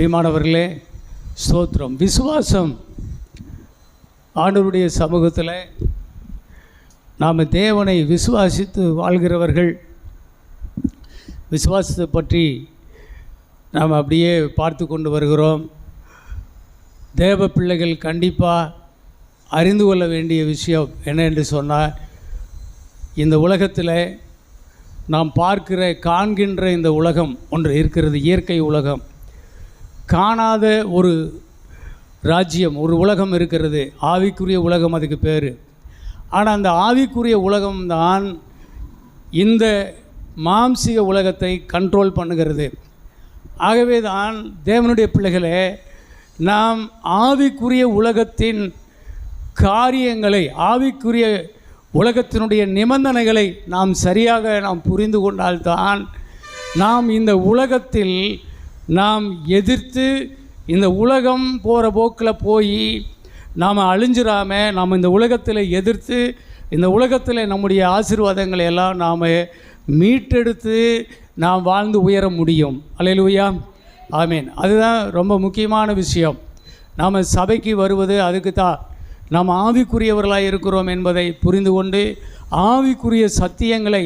பிரியமானவர்களே, ஸ்தோத்திரம். விசுவாசம் ஆண்டவருடைய சமூகத்தில் நாம் தேவனை விசுவாசித்து வாழ்கிறவர்கள். விசுவாசத்தை பற்றி நாம் அப்படியே பார்த்து கொண்டு வருகிறோம். தேவ பிள்ளைகள் கண்டிப்பாக அறிந்து கொள்ள வேண்டிய விஷயம் என்ன என்று சொன்னால், இந்த உலகத்தில் நாம் காண்கின்ற இந்த உலகம் ஒன்று இருக்கிறது, இயற்கை உலகம். காணாத ஒரு ராஜ்யம், ஒரு உலகம் இருக்கிறது, ஆவிக்குரிய உலகம், அதுக்கு பேர். ஆனால் அந்த ஆவிக்குரிய உலகம்தான் இந்த மாம்சீக உலகத்தை கண்ட்ரோல் பண்ணுகிறது. ஆகவே தான் தேவனுடைய பிள்ளைகளே, நாம் ஆவிக்குரிய உலகத்தின் காரியங்களை, ஆவிக்குரிய உலகத்தினுடைய நிபந்தனைகளை நாம் சரியாக புரிந்து கொண்டால்தான் நாம் இந்த உலகத்தில் நாம் எதிர்த்து, இந்த உலகம் போகிற போக்கில் போய் நாம் அழிஞ்சிடாமல் நாம் இந்த உலகத்தில் எதிர்த்து, இந்த உலகத்தில் நம்முடைய ஆசீர்வாதங்களை எல்லாம் நாம் மீட்டெடுத்து நாம் வாழ்ந்து உயர முடியும். அல்லேலூயா, ஆமீன். அதுதான் ரொம்ப முக்கியமான விஷயம். நாம் சபைக்கு வருவது அதுக்கு தான். நாம் ஆவிக்குரியவர்களாக இருக்கிறோம் என்பதை புரிந்து கொண்டு, ஆவிக்குரிய சத்தியங்களை,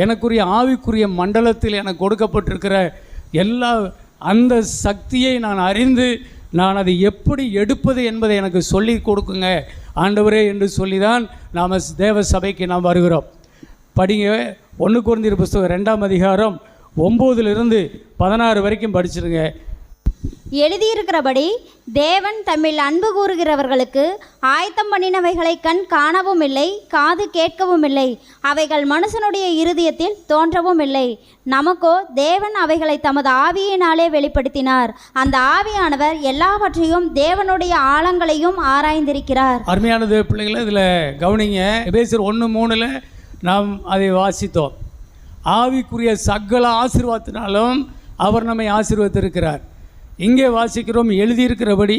எனக்குரிய ஆவிக்குரிய மண்டலத்தில் எனக்கு கொடுக்கப்பட்டிருக்கிற எல்லா அந்த சக்தியை நான் அறிந்து, நான் அதை எப்படி எடுப்பது என்பதை எனக்கு சொல்லி கொடுக்குங்க ஆண்டவரே என்று சொல்லி தான் நாம் தேவ சபைக்கு நாம் வருகிறோம். படிங்க, 1 கொரிந்தியர் புஸ்தகம் 2ஆம் அதிகாரம் 9-16 வரைக்கும் படிச்சிருங்க. எழுதியிருக்கிறபடி தேவன் தம்மில் அன்பு கூறுகிறவர்களுக்கு ஆயத்தம் பண்ணினவைகளை கண் காணவும் இல்லை, காது கேட்கவும் இல்லை, அவைகள் மனுஷனுடைய இருதயத்தில் தோன்றவும் இல்லை. நமக்கோ தேவன் அவைகளை தமது ஆவியினாலே வெளிப்படுத்தினார். அந்த ஆவியானவர் எல்லாவற்றையும் தேவனுடைய ஆழங்களையும் ஆராய்ந்திருக்கிறார். அருமையான தேவ பிள்ளைகளை, இதில் கவனிங்க. எபேசியர் 1:3 நாம் அதை வாசித்தோம். ஆவிக்குரிய சகல ஆசீர்வாதத்தினாலும் அவர் நம்மை ஆசீர்வதித்திருக்கிறார். இங்கே வாசிக்கிறோம், எழுதியிருக்கிறபடி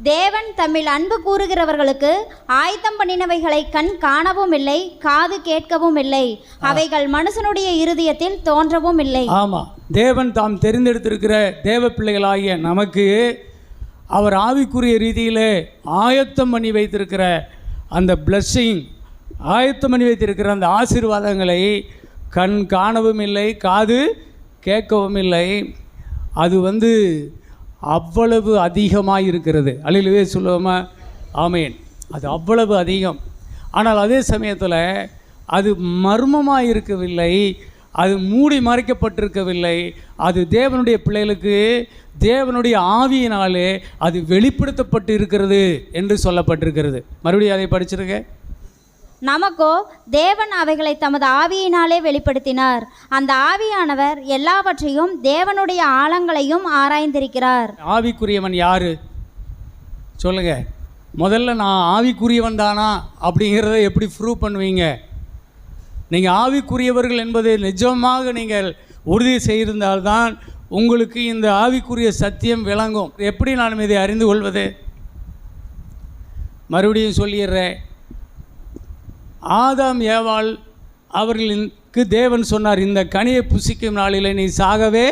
தேவன் தம்மில் அன்பு கூறுகிறவர்களுக்கு ஆயத்தம் பண்ணினவைகளை கண் காணவும் இல்லை, காது கேட்கவும் இல்லை, அவைகள் மனுஷனுடைய இருதயத்தில் தோன்றவும் இல்லை. ஆமாம், தேவன் தாம் தெரிந்தெடுத்திருக்கிற தேவ பிள்ளைகளாகிய நமக்கு அவர் ஆவிக்குரிய ரீதியில் ஆயத்தம் பண்ணி வைத்திருக்கிற அந்த பிளஸ்ஸிங், ஆயத்தம் பண்ணி வைத்திருக்கிற அந்த ஆசீர்வாதங்களை கண் காணவும் இல்லை, காது கேட்கவும் இல்லை. அது அவ்வளவு அதிகமாக இருக்கிறது. அல்லேலூயா சொல்லுவோமா? ஆமேன். அது அவ்வளவு அதிகம். ஆனால் அதே சமயத்தில் அது மர்மமாக இருக்கவில்லை, அது மூடி மறைக்கப்பட்டிருக்கவில்லை. அது தேவனுடைய பிள்ளைகளுக்கு தேவனுடைய ஆவியினாலே அது வெளிப்படுத்தப்பட்டு இருக்கிறது என்று சொல்லப்பட்டிருக்கிறது. மறுபடியும் அதை படிச்சிருங்க. நமக்கோ தேவன் அவைகளை தமது ஆவியினாலே வெளிப்படுத்தினார். அந்த ஆவியானவர் எல்லாவற்றையும் தேவனுடைய ஆழங்களையும் ஆராய்ந்திருக்கிறார். ஆவிக்குரியவன் யாரு சொல்லுங்க. முதல்ல நான் ஆவிக்குரியவன் தானா அப்படிங்கிறத எப்படி ப்ரூவ் பண்ணுவீங்க? நீங்கள் ஆவிக்குரியவர்கள் என்பதை நிஜமாக நீங்கள் உறுதி செய்திருந்தால்தான் உங்களுக்கு இந்த ஆவிக்குரிய சத்தியம் விளங்கும். எப்படி நான் இதை அறிந்து கொள்வது? மறுபடியும் சொல்லிடுறேன். ஆதாம் ஏவாள் அவர்களுக்கு தேவன் சொன்னார், இந்த கனியை புசிக்கும் நாளில் நீ சாகவே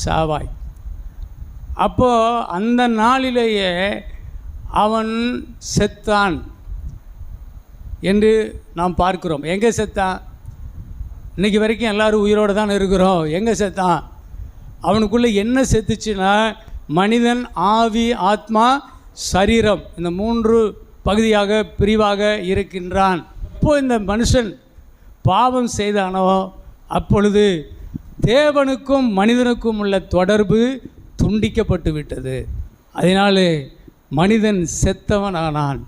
சாவாய். அப்போது அந்த நாளிலேயே அவன் செத்தான் என்று நாம் பார்க்கிறோம். எங்கே செத்தான்? இன்றைக்கி வரைக்கும் எல்லோரும் உயிரோடு தான் இருக்கிறோம். எங்கே செத்தான்? அவனுக்குள்ளே என்ன செத்துச்சுன்னா, மனிதன், ஆவி, ஆத்மா, சரீரம், இந்த 3 பகுதியாக பிரிவாக இருக்கின்றான். எப்போ இந்த மனுஷன் பாவம் செய்தானோ அப்பொழுது தேவனுக்கும் மனிதனுக்கும் உள்ள தொடர்பு துண்டிக்கப்பட்டு விட்டது. அதனாலே மனிதன் செத்தவனானான்.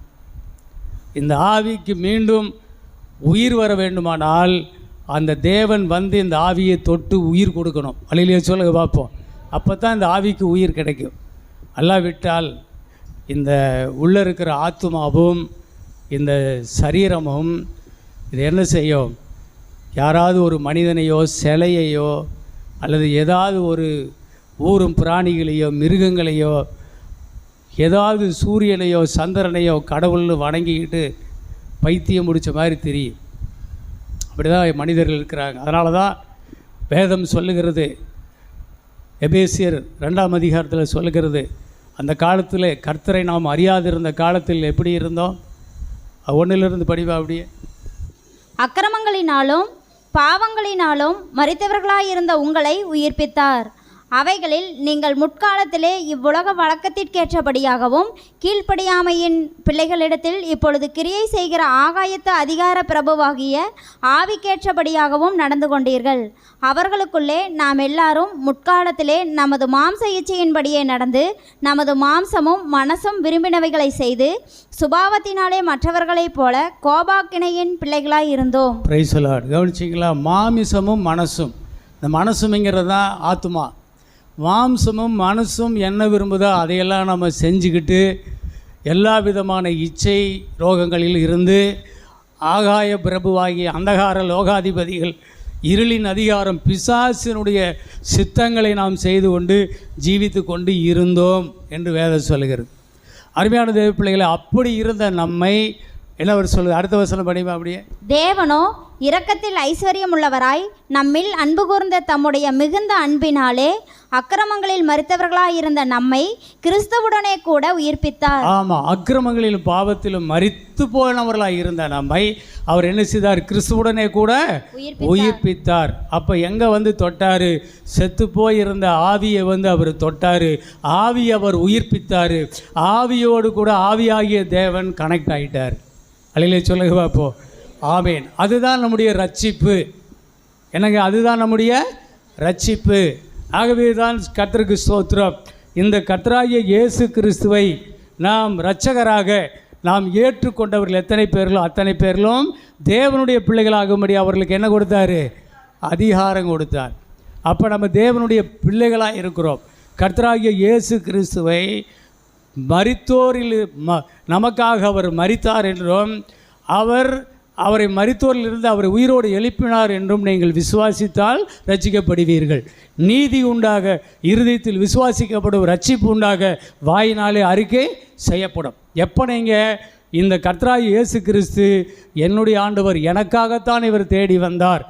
இந்த ஆவிக்கு மீண்டும் உயிர் வர வேண்டுமானால் அந்த தேவன் இந்த ஆவியை தொட்டு உயிர் கொடுக்கணும். அல்லேலூயா சொல்லுங்க பார்ப்போம். அப்போ தான் இந்த ஆவிக்கு உயிர் கிடைக்கும். அல்லாவிட்டால் இந்த உள்ளே இருக்கிற ஆத்மாவும் இந்த சரீரமும் இது என்ன செய்யும்? யாராவது ஒரு மனிதனையோ சிலையையோ அல்லது ஏதாவது ஒரு ஊரும் பிராணிகளையோ மிருகங்களையோ ஏதாவது சூரியனையோ சந்திரனையோ கடவுள்னு வணங்கிக்கிட்டு பைத்தியம் முடித்த மாதிரி தெரியும். அப்படி தான் மனிதர்கள் இருக்கிறாங்க. அதனால தான் வேதம் சொல்லுகிறது, எபேசியர் 2ஆம் அதிகாரத்தில் சொல்லுகிறது, அந்த காலத்தில் கர்த்தரை நாம் அறியாதிருந்த காலத்தில் எப்படி இருந்தோம்? 1 படிவா அப்படியே. அக்கிரமங்களினாலும் பாவங்களினாலும் மரித்தவர்களாயிருந்த உங்களை உயிர்ப்பித்தார். அவைகளில் நீங்கள் முற்காலத்திலே இவ்வுலக வழக்கத்திற்கேற்றபடியாகவும் கீழ்ப்படியாமையின் பிள்ளைகளிடத்தில் இப்பொழுது கிரியை செய்கிற ஆகாயத்து அதிகார பிரபுவாகிய ஆவிக்கேற்றபடியாகவும் நடந்து கொண்டீர்கள். அவர்களுக்குள்ளே நாம் எல்லாரும் முற்காலத்திலே நமது மாம்ச இச்சையின்படியே நடந்து நமது மாம்சமும் மனசும் விரும்பினவைகளை செய்து சுபாவத்தினாலே மற்றவர்களைப் போல கோபாக்கினையின் பிள்ளைகளாய் இருந்தோம். Praise the Lord. கவனிச்சிங்களா? மாமிசமும் மனசும். இந்த மனசுங்கிறது தான் ஆத்மா. மாம்சமும் மனசும் என்ன விரும்புதோ அதையெல்லாம் நம்ம செஞ்சுக்கிட்டு எல்லா விதமான இச்சை ரோகங்களில் இருந்து ஆகாய பிரபுவாகிய அந்தகார லோகாதிபதிகள் இருளின் அதிகாரம் பிசாசினுடைய சித்தங்களை நாம் செய்து கொண்டு ஜீவித்து கொண்டு இருந்தோம் என்று வேதம் சொல்லுகிறது. அருமையான தேவ பிள்ளைகளை, அப்படி இருந்த நம்மை என்ன அவர் சொல்லுது? அடுத்த வசனம் படிமா அப்படியே. தேவனோ இரக்கத்தில் ஐஸ்வர்யம் உள்ளவராய் நம்மில் அன்பு கூர்ந்த தம்முடைய மிகுந்த அன்பினாலே அக்கிரமங்களில் மரித்தவர்களாயிருந்த நம்மை கிறிஸ்துவுடனே கூட உயிர்ப்பித்தார். ஆமாம், அக்கிரமங்களிலும் பாவத்திலும் மரித்து போனவர்களாக இருந்த நம்மை அவர் என்ன செய்தார்? கிறிஸ்துவுடனே கூட உயிர்ப்பித்தார். அப்போ எங்கே வந்து தொட்டார்? செத்து போயிருந்த ஆவியை வந்து அவர் தொட்டார். ஆவியை அவர் உயிர்ப்பித்தார். ஆவியோடு கூட ஆவியாகிய தேவன் கனெக்ட் ஆகிட்டார். அழிலே சொல்லுங்க பார்ப்போம். ஆமேன். அதுதான் நம்முடைய ரட்சிப்பு. என்னங்க? அதுதான் நம்முடைய ரட்சிப்பு. ஆகவே தான் கர்த்தருக்கு ஸ்தோத்திரம். இந்த கர்த்தராகிய இயேசு கிறிஸ்துவை நாம் இரட்சகராக நாம் ஏற்றுக்கொண்டவர்கள் எத்தனை பேர்களோ அத்தனை பேர்களும் தேவனுடைய பிள்ளைகளாகும்படி அவர்களுக்கு என்ன கொடுத்தாரு? அதிகாரம் கொடுத்தார். அப்போ நம்ம தேவனுடைய பிள்ளைகளாக இருக்கிறோம். கர்த்தராகிய இயேசு கிறிஸ்துவை மரித்தோரில் நமக்காக அவர் மரித்தார் என்றும் அவரை மரித்தோரிலிருந்து அவரை உயிரோடு எழுப்பினார் என்றும் நீங்கள் விசுவாசித்தால் ரட்சிக்கப்படுவீர்கள். நீதி உண்டாக இருதயத்தில் விசுவாசிக்கப்படும், ரட்சிப்பு உண்டாக வாயினாலே அறிக்கை செய்யப்படும். எப்போ நீங்கள் இந்த கர்த்தராகிய இயேசு கிறிஸ்து என்னுடைய ஆண்டவர், எனக்காகத்தான் இவர் தேடி வந்தார்,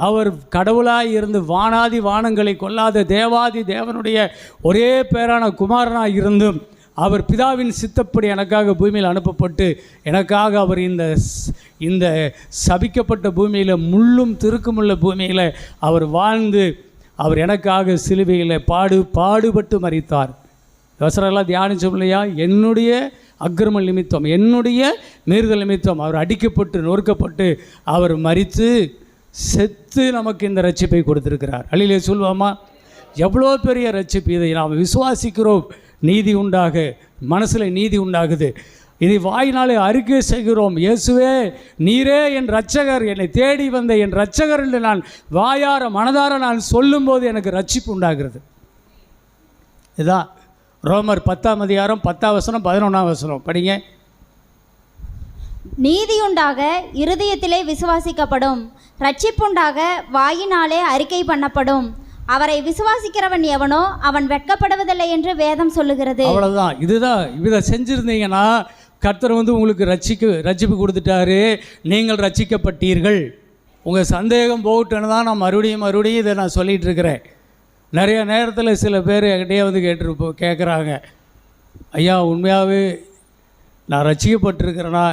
அவர் கடவுளாய் இருந்து வானாதி வானங்களை கொல்லாத தேவாதி தேவனுடைய ஒரே பேரான குமாரனாக இருந்தும் அவர் பிதாவின் சித்தப்படி எனக்காக பூமியில் அனுப்பப்பட்டு எனக்காக அவர் இந்த சபிக்கப்பட்ட பூமியில் முள்ளும் திருக்குமுள்ள பூமியில் அவர் வாழ்ந்து அவர் எனக்காக சிலுவையில் பாடுபட்டு மரித்தார். வசனெல்லாம் தியானிச்சோம் இல்லையா? என்னுடைய அக்கிரம நிமித்தம், என்னுடைய மீறுதல் நிமித்தம் அவர் அடிக்கப்பட்டு நொறுக்கப்பட்டு அவர் மரித்து செத்து நமக்கு இந்த ரட்சிப்பை கொடுத்திருக்கிறார். அழிலே சொல்வோமா? எவ்வளோ பெரிய ரட்சிப்பு! இதை நாம் விசுவாசிக்கிறோம். நீதி உண்டாக, மனசில் நீதி உண்டாகுது. இதை வாயினாலே அறிக்கை செய்கிறோம். இயேசுவே நீரே என் இரட்சகர், என்னை தேடி வந்த என் இரட்சகர் என்று நான் வாயார மனதார நான் சொல்லும்போது எனக்கு ரட்சிப்பு உண்டாகிறது. இதுதான் ரோமர் 10ஆம் அதிகாரம் 10ஆம் வசனம் 11ஆம் வசனம் படிங்க. நீதியுண்டாக இருதயத்திலே விசுவாசிக்கப்படும், ரட்சிப்புண்டாக வாயினாலே அறிக்கை பண்ணப்படும். அவரை விசுவாசிக்கிறவன் எவனோ அவன் வெட்கப்படுவதில்லை என்று வேதம் சொல்லுகிறது. அவ்வளோதான். இதுதான். இதை செஞ்சுருந்தீங்கன்னா கர்த்தர் வந்து உங்களுக்கு ரட்சிப்பு கொடுத்துட்டாரு, நீங்கள் ரட்சிக்கப்பட்டீர்கள். உங்கள் சந்தேகம் போகட்டுன்னு தான் நான் மறுபடியும் இதை நான் சொல்லிகிட்டு இருக்கிறேன். நிறைய நேரத்தில் சில பேர் என்கிட்டயே வந்து கேட்குறாங்க, ஐயா உண்மையாகவே நான் ரட்சிக்கப்பட்டிருக்கிறேனா,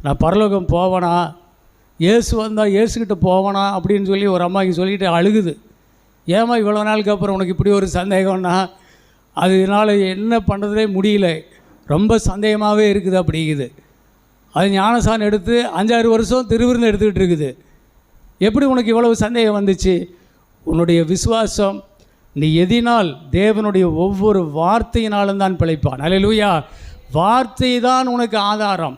நான் பரலோகம் போவேனா, இயேசு வந்தால் இயேசுக்கிட்ட போவேனா அப்படின்னு சொல்லி ஒரு அம்மாவுக்கு சொல்லிட்டு அழுகுது. ஏமா இவ்வளோ நாளுக்கு அப்புறம் உனக்கு இப்படி ஒரு சந்தேகம்னா, அதனால் என்ன பண்ணுறதே முடியல, ரொம்ப சந்தேகமாகவே இருக்குது அப்படிங்குது. அது ஞானசானம் எடுத்து 5-6 வருஷம் திருவிருந்து எடுத்துக்கிட்டு இருக்குது. எப்படி உனக்கு இவ்வளவு சந்தேகம் வந்துச்சு? உன்னுடைய விசுவாசம். நீ எதினால் தேவனுடைய ஒவ்வொரு வார்த்தையினாலும் தான் பிழைப்பான். அல்லேலூயா. வார்த்தை தான் உனக்கு ஆதாரம்.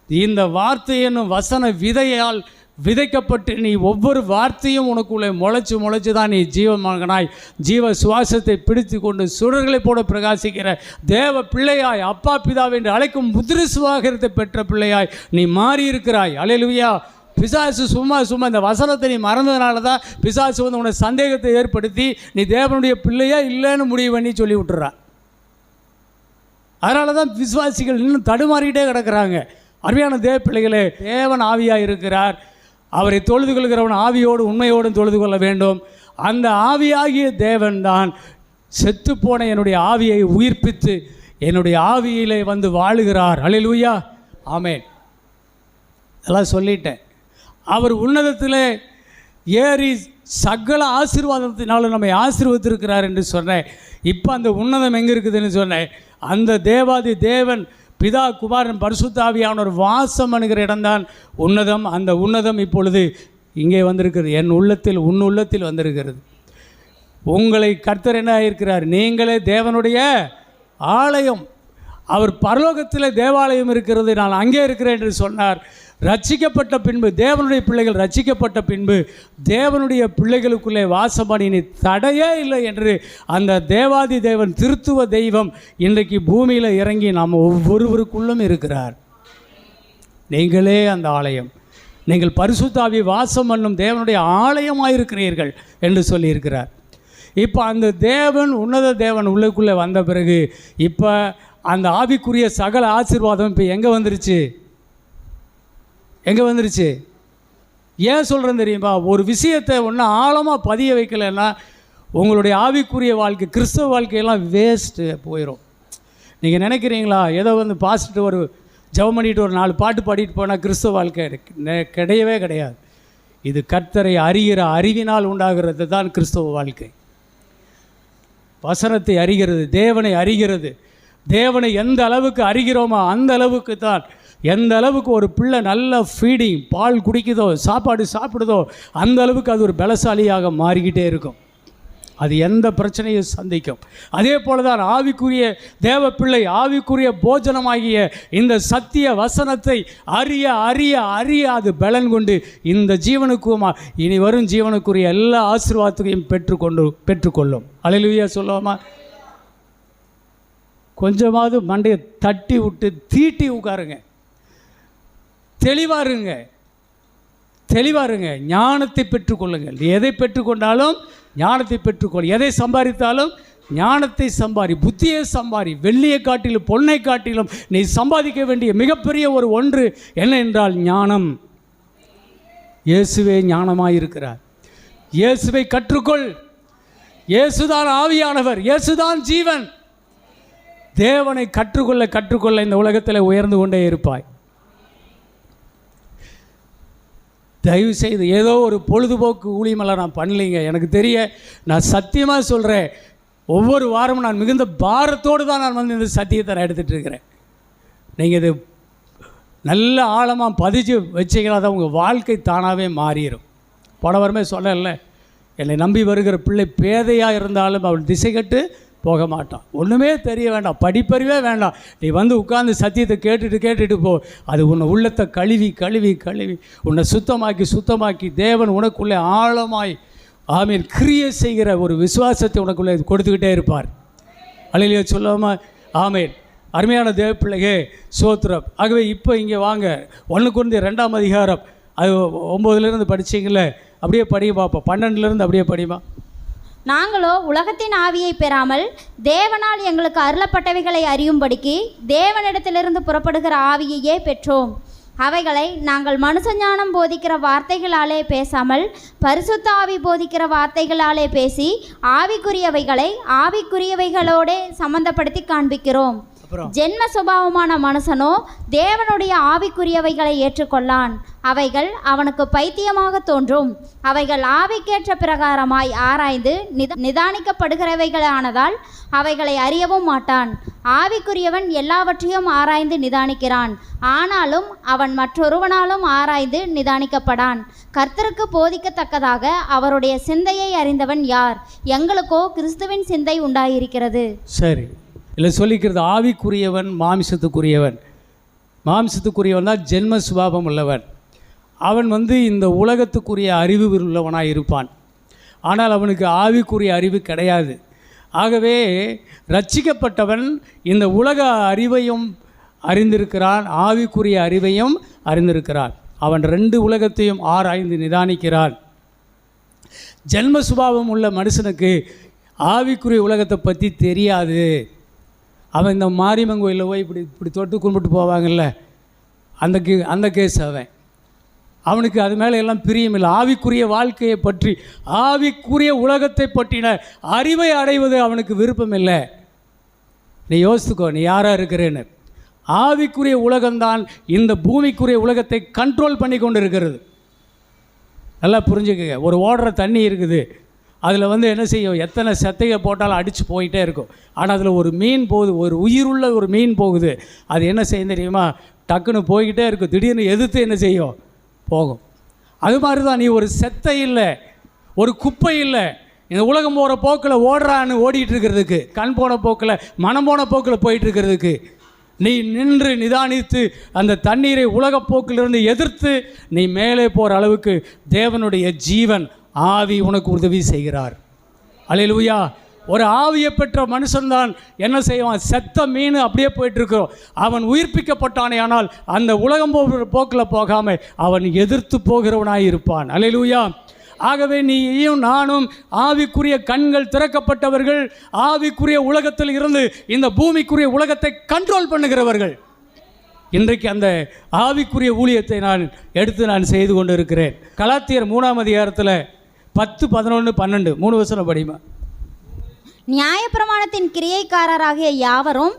இந்த வார்த்தை என்னும் வசன விதையால் விதைக்கப்பட்டு நீ ஒவ்வொரு வார்த்தையும் உனக்குள்ளே முளைச்சு தான் நீ ஜீவமகனாய் ஜீவ சுவாசத்தை பிடித்து கொண்டு சுடர்களைப் போல பிரகாசிக்கிற தேவ பிள்ளையாய், அப்பா பிதாவை என்று அழைக்கும் முதிரு சுவாகரத்தை பெற்ற பிள்ளையாய் நீ மாறியிருக்கிறாய். அல்லேலூயா. பிசாசு சும்மா இந்த வசனத்தை நீ மறந்ததுனால தான் பிசாசு வந்து உன்னை சந்தேகத்தை ஏற்படுத்தி நீ தேவனுடைய பிள்ளையா இல்லைன்னு முடிவு பண்ணி சொல்லி விட்டுறா. அதனால தான் விசுவாசிகள் இன்னும் தடுமாறிக்கிட்டே கிடக்கிறாங்க. அருமையான தேவ பிள்ளைகளே, தேவன் ஆவியாக இருக்கிறார். அவரை தொழுது கொள்கிறவன் ஆவியோடு உண்மையோடும் தொழுது கொள்ள வேண்டும். அந்த ஆவியாகிய தேவன்தான் செத்துப்போன என்னுடைய ஆவியை உயிர்ப்பித்து என்னுடைய ஆவியிலே வந்து வாழுகிறார். அல்லேலூயா, ஆமென். இதெல்லாம் சொல்லிட்டேன். அவர் உன்னதத்திலே ஏறி சகல ஆசீர்வாதத்தினாலும் நம்மை ஆசீர்வதித்திருக்கிறார் என்று சொன்னேன். இப்போ அந்த உன்னதம் எங்கே இருக்குதுன்னு சொன்னேன். அந்த தேவாதி தேவன் பிதா குமாரன் பரிசுத்த ஆவியானவர் வாசம் பண்ணுகிற இடம்தான் உன்னதம். அந்த உன்னதம் இப்பொழுது இங்கே வந்திருக்கிறது, என் உள்ளத்தில் உன் உள்ளத்தில் வந்திருக்கிறது. உங்களை கர்த்தர் என்ன ஆகியிருக்கிறார்? நீங்களே தேவனுடைய ஆலயம். அவர் பரலோகத்தில் தேவாலயம் இருக்கிறது, நான் அங்கே இருக்கிறேன் என்று சொன்னார். ரட்சிக்கப்பட்ட பின்பு, தேவனுடைய பிள்ளைகள் ரட்சிக்கப்பட்ட பின்பு தேவனுடைய பிள்ளைகளுக்குள்ளே வாசப்படி தடையே இல்லை என்று அந்த தேவாதி தேவன் திருத்துவ தெய்வம் இன்றைக்கு பூமியில் இறங்கி நாம் ஒவ்வொருவருக்குள்ளும் இருக்கிறார். நீங்களே அந்த ஆலயம், நீங்கள் பரிசுத்த ஆவி வாசம் பண்ணும் தேவனுடைய ஆலயமாயிருக்கிறீர்கள் என்று சொல்லியிருக்கிறார். இப்போ அந்த தேவன், உன்னத தேவன் உள்ளுக்குள்ளே வந்த பிறகு இப்போ அந்த ஆவிக்குரிய சகல ஆசீர்வாதம் இப்போ எங்கே வந்துருச்சு? எங்கே வந்துருச்சு? ஏன் சொல்கிறேன் தெரியுமா? ஒரு விஷயத்தை ஒன்று ஆழமாக பதிய வைக்கலைன்னா உங்களுடைய ஆவிக்குரிய வாழ்க்கை, கிறிஸ்தவ வாழ்க்கையெல்லாம் வேஸ்ட்டு போயிடும். நீங்கள் நினைக்கிறீங்களா ஏதோ வந்து பாஸ்ட்டு ஒரு ஜெபம் பண்ணிட்டு ஒரு 4 பாட்டு பாடிட்டு போனால் கிறிஸ்தவ வாழ்க்கை கிடையவே கிடையாது. இது கர்த்தரை அறிகிற அறிவினால் உண்டாகிறது தான் கிறிஸ்தவ வாழ்க்கை. வசனத்தை அறிகிறது, தேவனை அறிகிறது. தேவனை எந்த அளவுக்கு அறிகிறோமோ அந்த அளவுக்கு தான், எந்த அளவுக்கு ஒரு பிள்ளை நல்ல ஃபீடிங் பால் குடிக்குதோ, சாப்பாடு சாப்பிடுதோ, அந்த அளவுக்கு அது ஒரு பலசாலியாக மாறிக்கிட்டே இருக்கும். அது எந்த பிரச்சனையும் சந்திக்கும். அதே போல தான் ஆவிக்குரிய தேவ பிள்ளை ஆவிக்குரிய போஜனமாகிய இந்த சத்திய வசனத்தை அறிய அறிய அறிய அது பலன் கொண்டு இந்த ஜீவனுக்குமா இனி வரும் ஜீவனுக்குரிய எல்லா ஆசீர்வாதத்தையும் பெற்றுக்கொள்ளும். அல்லேலூயா சொல்லுவோமா? கொஞ்சமாவது மண்டையை தட்டி விட்டு தீட்டி உட்காருங்க, தெளிவாருங்க, ஞானத்தை பெற்றுக்கொள்ளுங்கள். எதை பெற்றுக்கொண்டாலும் ஞானத்தை பெற்றுக்கொள். எதை சம்பாதித்தாலும் ஞானத்தை சம்பாதி, புத்தியை சம்பாதி. வெள்ளியை காட்டிலும் பொன்னை காட்டிலும் நீ சம்பாதிக்க வேண்டிய மிகப்பெரிய ஒரு ஒன்று என்ன என்றால் ஞானம். இயேசுவே ஞானமாயிருக்கிறார். இயேசுவை கற்றுக்கொள். இயேசுதான் ஆவியானவர், இயேசுதான் ஜீவன். தேவனை கற்றுக்கொள்ள இந்த உலகத்தில் உயர்ந்து கொண்டே இருப்பாய். தயவு செய்து ஏதோ ஒரு பொழுதுபோக்கு ஊழியமெல்லாம் நான் பண்ணலைங்க. எனக்கு தெரிய, நான் சத்தியமாக சொல்கிறேன், ஒவ்வொரு வாரமும் நான் மிகுந்த பாரத்தோடு தான் நான் வந்து இந்த சத்தியத்தை நான் எடுத்துகிட்டு இருக்கிறேன். நீங்கள் இது நல்ல ஆழமாக பதிச்சு வச்சிங்கன்னா தான் உங்கள் வாழ்க்கை தானாகவே மாறிடும். போனவருமே சொல்லலை, என்னை நம்பி வருகிற பிள்ளை பேதையாக இருந்தாலும் அவள் திசை கட்டு போக மாட்டான். ஒன்றுமே தெரிய வேண்டாம், படிப்பறிவே வேண்டாம். நீ வந்து உட்கார்ந்து சத்தியத்தை கேட்டுட்டு போ. அது உன்னை உள்ளத்தை கழுவி உன்னை சுத்தமாக்கி தேவன் உனக்குள்ளே ஆழமாய் ஆமீன் கிரியை செய்கிற ஒரு விசுவாசத்தை உனக்குள்ளே கொடுத்துக்கிட்டே இருப்பார். அல்லேலூயா சொல்லாமல் ஆமீன். அருமையான தேவ பிள்ளையே சோத்திரம். ஆகவே இப்போ இங்கே வாங்க, 1 கொரிந்தியர் 2ஆம் அதிகாரம் அது 9லேருந்து படிச்சிங்களே, அப்படியே படிக்க பார்ப்போம். 12லேருந்து அப்படியே படிமா. நாங்களோ உலகத்தின் ஆவியை பெறாமல் தேவனால் எங்களுக்கு அருளப்பட்டவைகளை அறியும்படிக்கு தேவனிடத்திலிருந்து புறப்படுகிற ஆவியையே பெற்றோம். அவைகளை நாங்கள் மனுஷ ஞானம் போதிக்கிற வார்த்தைகளாலே பேசாமல் பரிசுத்த ஆவி போதிக்கிற வார்த்தைகளாலே பேசி ஆவிக்குரியவைகளை ஆவிக்குரியவைகளோடு சம்பந்தப்படுத்தி காண்பிக்கிறோம். ஜென்ம சுபாவமான மனுஷனோ தேவனுடைய ஆவிக்குரியவைகளை ஏற்றுக்கொள்ளான். அவைகள் அவனுக்கு பைத்தியமாக தோன்றும். அவைகள் ஆவிக்கேற்ற பிரகாரமாய் ஆராய்ந்து நிதானிக்கப்படுகிறவைகளானதால் அவைகளை அறியவும் மாட்டான். ஆவிக்குரியவன் எல்லாவற்றையும் ஆராய்ந்து நிதானிக்கிறான். ஆனாலும் அவன் மற்றொருவனாலும் ஆராய்ந்து நிதானிக்கப்படான். கர்த்தருக்கு போதிக்கத்தக்கதாக அவருடைய சிந்தையை அறிந்தவன் யார்? எங்களுக்கோ கிறிஸ்துவின் சிந்தை உண்டாயிருக்கிறது. சரி, இல்லை சொல்லிக்கிறது, ஆவிக்குரியவன் மாம்சத்துக்குரியவன் தான் ஜென்ம சுபாவம் உள்ளவன். அவன் வந்து இந்த உலகத்துக்குரிய அறிவு உள்ளவனாக இருப்பான். ஆனால் அவனுக்கு ஆவிக்குரிய அறிவு கிடையாது. ஆகவே ரட்சிக்கப்பட்டவன் இந்த உலக அறிவையும் அறிந்திருக்கிறான், ஆவிக்குரிய அறிவையும் அறிந்திருக்கிறான். அவன் 2 உலகத்தையும் ஆராய்ந்து நிதானிக்கிறான். ஜென்ம சுபாவம் உள்ள மனுஷனுக்கு ஆவிக்குரிய உலகத்தை பற்றி தெரியாது. அவன் இந்த மாரியம்மன் கோயிலில் போய் இப்படி தொட்டு கும்பிட்டு போவாங்கல்ல, அந்த கேஸ் அவன். அவனுக்கு அது மேலே எல்லாம் பிரியமில்லை. ஆவிக்குரிய வாழ்க்கையை பற்றி, ஆவிக்குரிய உலகத்தை பற்றின அறிவை அடைவது அவனுக்கு விருப்பம் இல்லை. நீ யோசித்துக்கோ, நீ யாராக இருக்கிறேன்னு. ஆவிக்குரிய உலகம்தான் இந்த பூமிக்குரிய உலகத்தை கண்ட்ரோல் பண்ணி கொண்டு இருக்கிறது. நல்லா புரிஞ்சுக்கங்க. ஒரு ஓடுற தண்ணி இருக்குது, அதில் என்ன செய்யும், எத்தனை செத்தையை போட்டாலும் அடித்து போயிட்டே இருக்கும். ஆனால் அதில் ஒரு மீன் போகுது, ஒரு உயிருள்ள ஒரு மீன் போகுது. அது என்ன செய்யும் தெரியுமா, டக்குன்னு போய்கிட்டே இருக்கும். திடீர்னு எதிர்த்து என்ன செய்யும், போகும். அது மாதிரி தான் நீ ஒரு செத்தை இல்லை, ஒரு குப்பை இல்லை. இந்த உலகம் போகிற போக்கில் ஓடுறான்னு ஓடிட்டு இருக்கிறதுக்கு, கண் போன போக்கில், மனம் போன போக்கில் போயிட்டு இருக்கிறதுக்கு நீ நின்று நிதானித்து அந்த தண்ணீரை உலகப் போக்கிலிருந்து எதிர்த்து நீ மேலே போகிற அளவுக்கு தேவனுடைய ஜீவன் ஆவி உனக்கு உதவி செய்கிறார். அல்லேலூயா. ஒரு ஆவியை பெற்ற மனுஷன்தான் என்ன செய்வான், செத்த மீன் அப்படியே போயிட்டுருக்கிறோம். அவன் உயிர்ப்பிக்கப்பட்டானே, ஆனால் அந்த உலகம் போகிற போக்கில் போகாமல் அவன் எதிர்த்து போகிறவனாய் இருப்பான். அல்லேலூயா. ஆகவே நீயும் நானும் ஆவிக்குரிய கண்கள் திறக்கப்பட்டவர்கள், ஆவிக்குரிய உலகத்தில் இருந்து இந்த பூமிக்குரிய உலகத்தை கண்ட்ரோல் பண்ணுகிறவர்கள். இன்றைக்கு அந்த ஆவிக்குரிய ஊழியத்தை நான் செய்து கொண்டு இருக்கிறேன். கலாத்தியர் 3ஆம் அதிகாரத்தில் 10, 11, 12 3 வசனம் படிமா. நியாயப்பிரமாணத்தின் கிரியைக்காரராகிய யாவரும்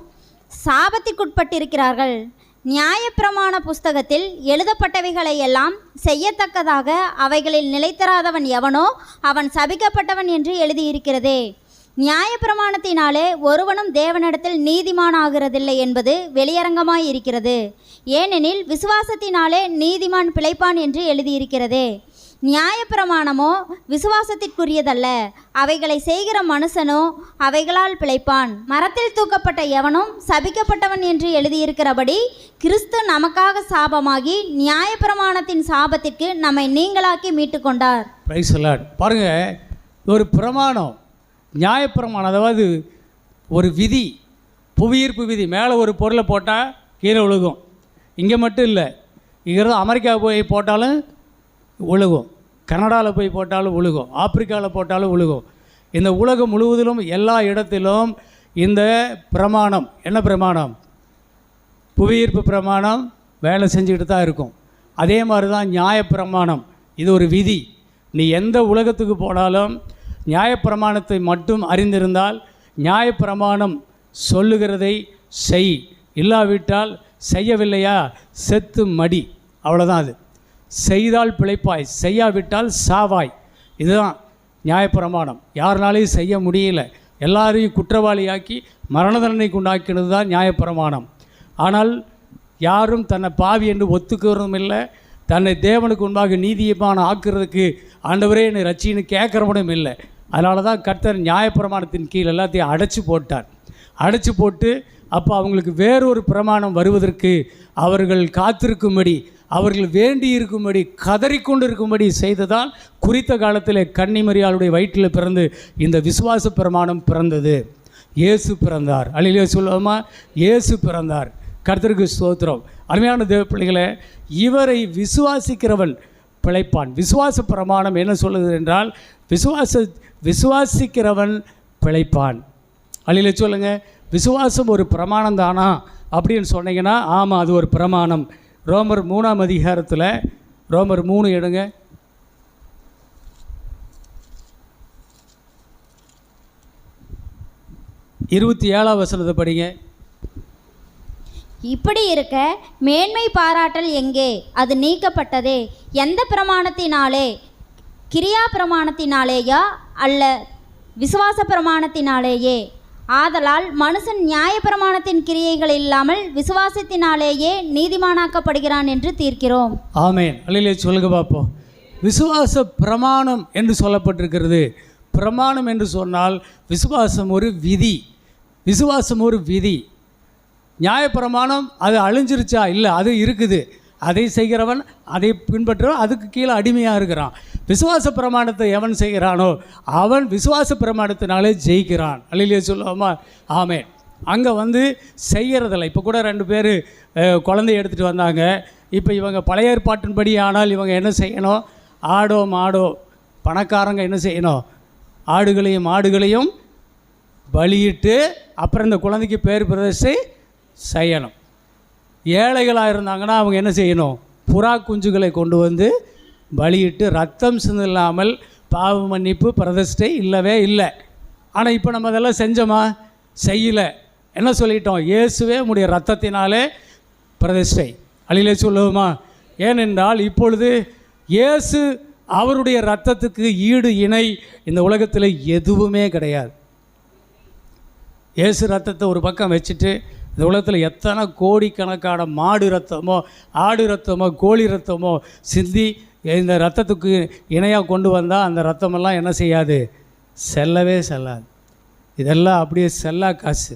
சாபத்திற்குட்பட்டிருக்கிறார்கள். நியாயப்பிரமாண புஸ்தகத்தில் எழுதப்பட்டவைகளை எல்லாம் செய்யத்தக்கதாக அவைகளில் நிலைத்தராதவன் எவனோ அவன் சபிக்கப்பட்டவன் என்று எழுதியிருக்கிறதே. நியாயப்பிரமாணத்தினாலே ஒருவனும் தேவனிடத்தில் நீதிமானாகிறதில்லை என்பது வெளியரங்கமாய் இருக்கிறது. ஏனெனில் விசுவாசத்தினாலே நீதிமான் பிழைப்பான் என்று எழுதியிருக்கிறதே. நியாயப்பிரமாணமோ விசுவாசத்திற்குரியதல்ல, அவைகளை செய்கிற மனுஷனோ அவைகளால் பிழைப்பான். மரத்தில் தூக்கப்பட்ட எவனும் சபிக்கப்பட்டவன் என்று எழுதியிருக்கிறபடி கிறிஸ்து நமக்காக சாபமாகி நியாயப்பிரமாணத்தின் சாபத்திற்கு நம்மை நீங்களாக்கி மீட்டு கொண்டார். Praise the Lord. பாருங்க, ஒரு பிரமாணம், நியாயப்பிரமாணம், அதாவது ஒரு விதி, புவியீர்ப்பு விதி. மேலே ஒரு பொருளை போட்டால் கீழே விழுகும். இங்கே மட்டும் இல்லை, இங்கே அமெரிக்கா போய் போட்டாலும் விழுகும், கனடாவில் போய் போட்டாலும் விழுகும், ஆப்பிரிக்காவில் போட்டாலும் விழுகும். இந்த உலகம் முழுவதிலும் எல்லா இடத்திலும் இந்த பிரமாணம், என்ன பிரமாணம், புவியீர்ப்பு பிரமாணம் வேலை செஞ்சுக்கிட்டு தான் இருக்கும். அதே மாதிரி தான் நியாயப்பிரமாணம். இது ஒரு விதி. நீ எந்த உலகத்துக்கு போனாலும் நியாயப்பிரமாணத்தை மட்டும் அறிந்திருந்தால், நியாயப்பிரமாணம் சொல்லுகிறதை செய், இல்லாவிட்டால் செய்யவில்லையா செத்து மடி, அவ்வளோதான். அது செய்தால் பிழைப்பாய், செய்யாவிட்டால் சாவாய். இதுதான் நியாயப்பிரமாணம். யாருனாலையும் செய்ய முடியல, எல்லாரையும் குற்றவாளியாக்கி மரண தண்டனைக்கு உண்டாக்கினது தான் நியாயப்பிரமாணம். ஆனால் யாரும் தன்னை பாவி என்று ஒத்துக்கிறதும் இல்லை, தன்னை தேவனுக்கு முன்பாக நீதியமான ஆக்குறதுக்கு ஆண்டவரே என்னை ரட்சின்னு கேட்குறவனும் இல்லை. அதனால தான் கர்த்தர் நியாயப்பிரமாணத்தின் கீழ் எல்லாத்தையும் அடைச்சி போட்டு அப்போ அவங்களுக்கு வேறொரு பிரமாணம் வருவதற்கு அவர்கள் காத்திருக்கும்படி, அவர்கள் வேண்டி இருக்கும்படி, கதறிக்கொண்டு இருக்கும்படி செய்ததால் குறித்த காலத்தில் கன்னிமரியாளுடைய வயிற்றில் பிறந்து இந்த விசுவாச பிரமாணம் பிறந்தது. இயேசு பிறந்தார். அல்லேலூயா சொல்லுவோமா? இயேசு பிறந்தார். கர்த்தருக்கு ஸ்தோத்திரம். அருமையான தேவ பிள்ளைகளே, இவரை விசுவாசிக்கிறவன் பிழைப்பான். விசுவாச பிரமாணம் என்ன சொல்லுது என்றால், விசுவாசிக்கிறவன் பிழைப்பான். அல்லேலூயா சொல்லுங்கள். விசுவாசம் ஒரு பிரமாணம் தானா அப்படின்னு சொன்னீங்கன்னா, ஆமாம், அது ஒரு பிரமாணம். ரோமர் 3ஆம் அதிகாரத்தில், ரோமர் 3 எடுங்க, 27ஆம் வசனத்தை படிங்க. இப்படி இருக்க மேன்மை பாராட்டல் எங்கே? அது நீக்கப்பட்டதே. எந்த பிரமாணத்தினாலே? கிரியா பிரமாணத்தினாலேயா அல்ல விசுவாச பிரமாணத்தினாலேயே? ஆதலால் மனுஷன் நியாயப்பிரமாணத்தின் கிரியைகள் இல்லாமல் விசுவாசத்தினாலேயே நீதிமானாக்கப்படுகிறான் என்று தீர்க்கிறோம். ஆமென். அல்லேலூயா சொல்லுங்க பார்ப்போம். விசுவாச பிரமாணம் என்று சொல்லப்பட்டிருக்கிறது. பிரமாணம் என்று சொன்னால் விசுவாசம் ஒரு விதி. விசுவாசம் ஒரு விதி. நியாயப்பிரமாணம் அது அழிஞ்சிருச்சா? இல்லை, அது இருக்குது. அதை செய்கிறவன் அதை பின்பற்றுறவன் அதுக்கு கீழே அடிமையாக இருக்கிறான். விசுவாச பிரமாணத்தை எவன் செய்கிறானோ அவன் விசுவாச பிரமாணத்தினாலே ஜெயிக்கிறான். அல்லேலூயா சொல்லுவோமா? ஆமென். அங்கே செய்கிறதில்ல. இப்போ கூட 2 பேர் குழந்தைய எடுத்துகிட்டு வந்தாங்க. இப்போ இவங்க பழைய ஏற்பாட்டின்படி ஆனால் இவங்க என்ன செய்யணும்? ஆடோ மாடோ, பணக்காரங்க என்ன செய்யணும்? ஆடுகளையும் மாடுகளையும் பலியிட்டு அப்புறம் இந்த குழந்தைக்கு பேர் பிரதிஷ்டை செய்யணும். ஏழைகளாக இருந்தாங்கன்னா அவங்க என்ன செய்யணும்? புறா குஞ்சுகளை கொண்டு வந்து பலியிட்டு ரத்தம் சிந்தில்லாமல் பாவ மன்னிப்பு பிரதிஷ்டை இல்லவே இல்லை. ஆனால் இப்போ நம்ம அதெல்லாம் செஞ்சோமா? செய்யலை. என்ன சொல்லிட்டோம்? இயேசுவே உம்முடைய ரத்தத்தினாலே பிரதிஷ்டை. அல்லேலூயா சொல்லுவோமா? ஏனென்றால் இப்பொழுது இயேசு அவருடைய ரத்தத்துக்கு ஈடு இணை இந்த உலகத்தில் எதுவுமே கிடையாது. இயேசு ரத்தத்தை ஒரு பக்கம் வச்சுட்டு இந்த உலகத்தில் எத்தனை கோடிக்கணக்கான மாடு ரத்தமோ ஆடு ரத்தமோ கோழி ரத்தமோ சிந்தி இந்த ரத்தத்துக்கு இணையாக கொண்டு வந்தால் அந்த ரத்தமெல்லாம் என்ன செய்யாது? செல்லவே செல்லாது. இதெல்லாம் அப்படியே செல்லா காசு.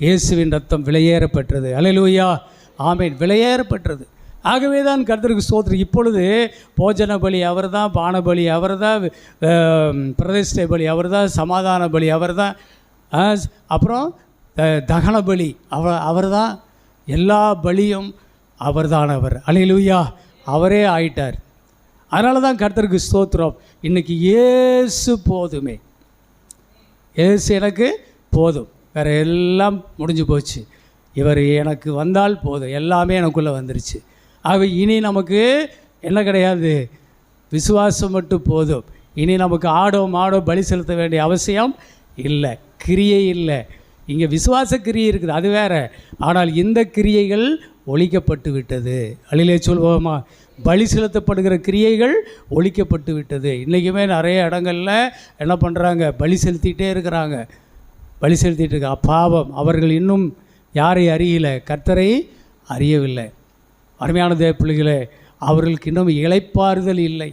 இயேசுவின் ரத்தம் விலையேறப்பெற்றது. அல்லேலூயா, ஆமேன். விலையேறப்பெற்றது. ஆகவே தான் கர்த்தருக்கு ஸ்தோத்திரம். இப்பொழுது போஜன பலி அவர் தான், பான பலி அவர் தான், பிரதிஷ்டை பலி அவர் தான், சமாதான பலி அவர் தான், அப்புறம் தகன பலி அவர் தான். எல்லா பலியும் அவர் தானவர். அல்லேலூயா, அவரே ஆயிட்டார். அதனால தான் கர்த்தருக்கு ஸ்தோத்திரம். இன்றைக்கி இயேசு போதுமே, இயேசு எனக்கு போதும், வேறு எல்லாம் முடிஞ்சு போச்சு, இவர் எனக்கு வந்தால் போதும், எல்லாமே எனக்குள்ளே வந்துருச்சு. ஆக இனி நமக்கு என்ன கிடையாது? விசுவாசம் மட்டும் போதும். இனி நமக்கு ஆடோ மாடோ பலி செலுத்த வேண்டிய அவசியம் இல்லை, கிரியை இல்லை. இங்கே விசுவாச கிரியை இருக்குது, அது வேறு. ஆனால் இந்த கிரியைகள் ஒழிக்கப்பட்டு விட்டது. அல்லேலூயா சொல்வோமா? பலி செலுத்தப்படுகிற கிரியைகள் ஒழிக்கப்பட்டு விட்டது. இன்றைக்குமே நிறைய இடங்களில் என்ன பண்ணுறாங்க? பலி செலுத்திகிட்டே இருக்கிறாங்க, பலி செலுத்திட்டு இருக்க. பாவம். அவர்கள் இன்னும் யாரை அறியல? கர்த்தரை அறியவில்லை. அருமையான தேவ பிள்ளைகளே, அவர்களுக்கு இன்னும் இளைப்பாறுதல் இல்லை.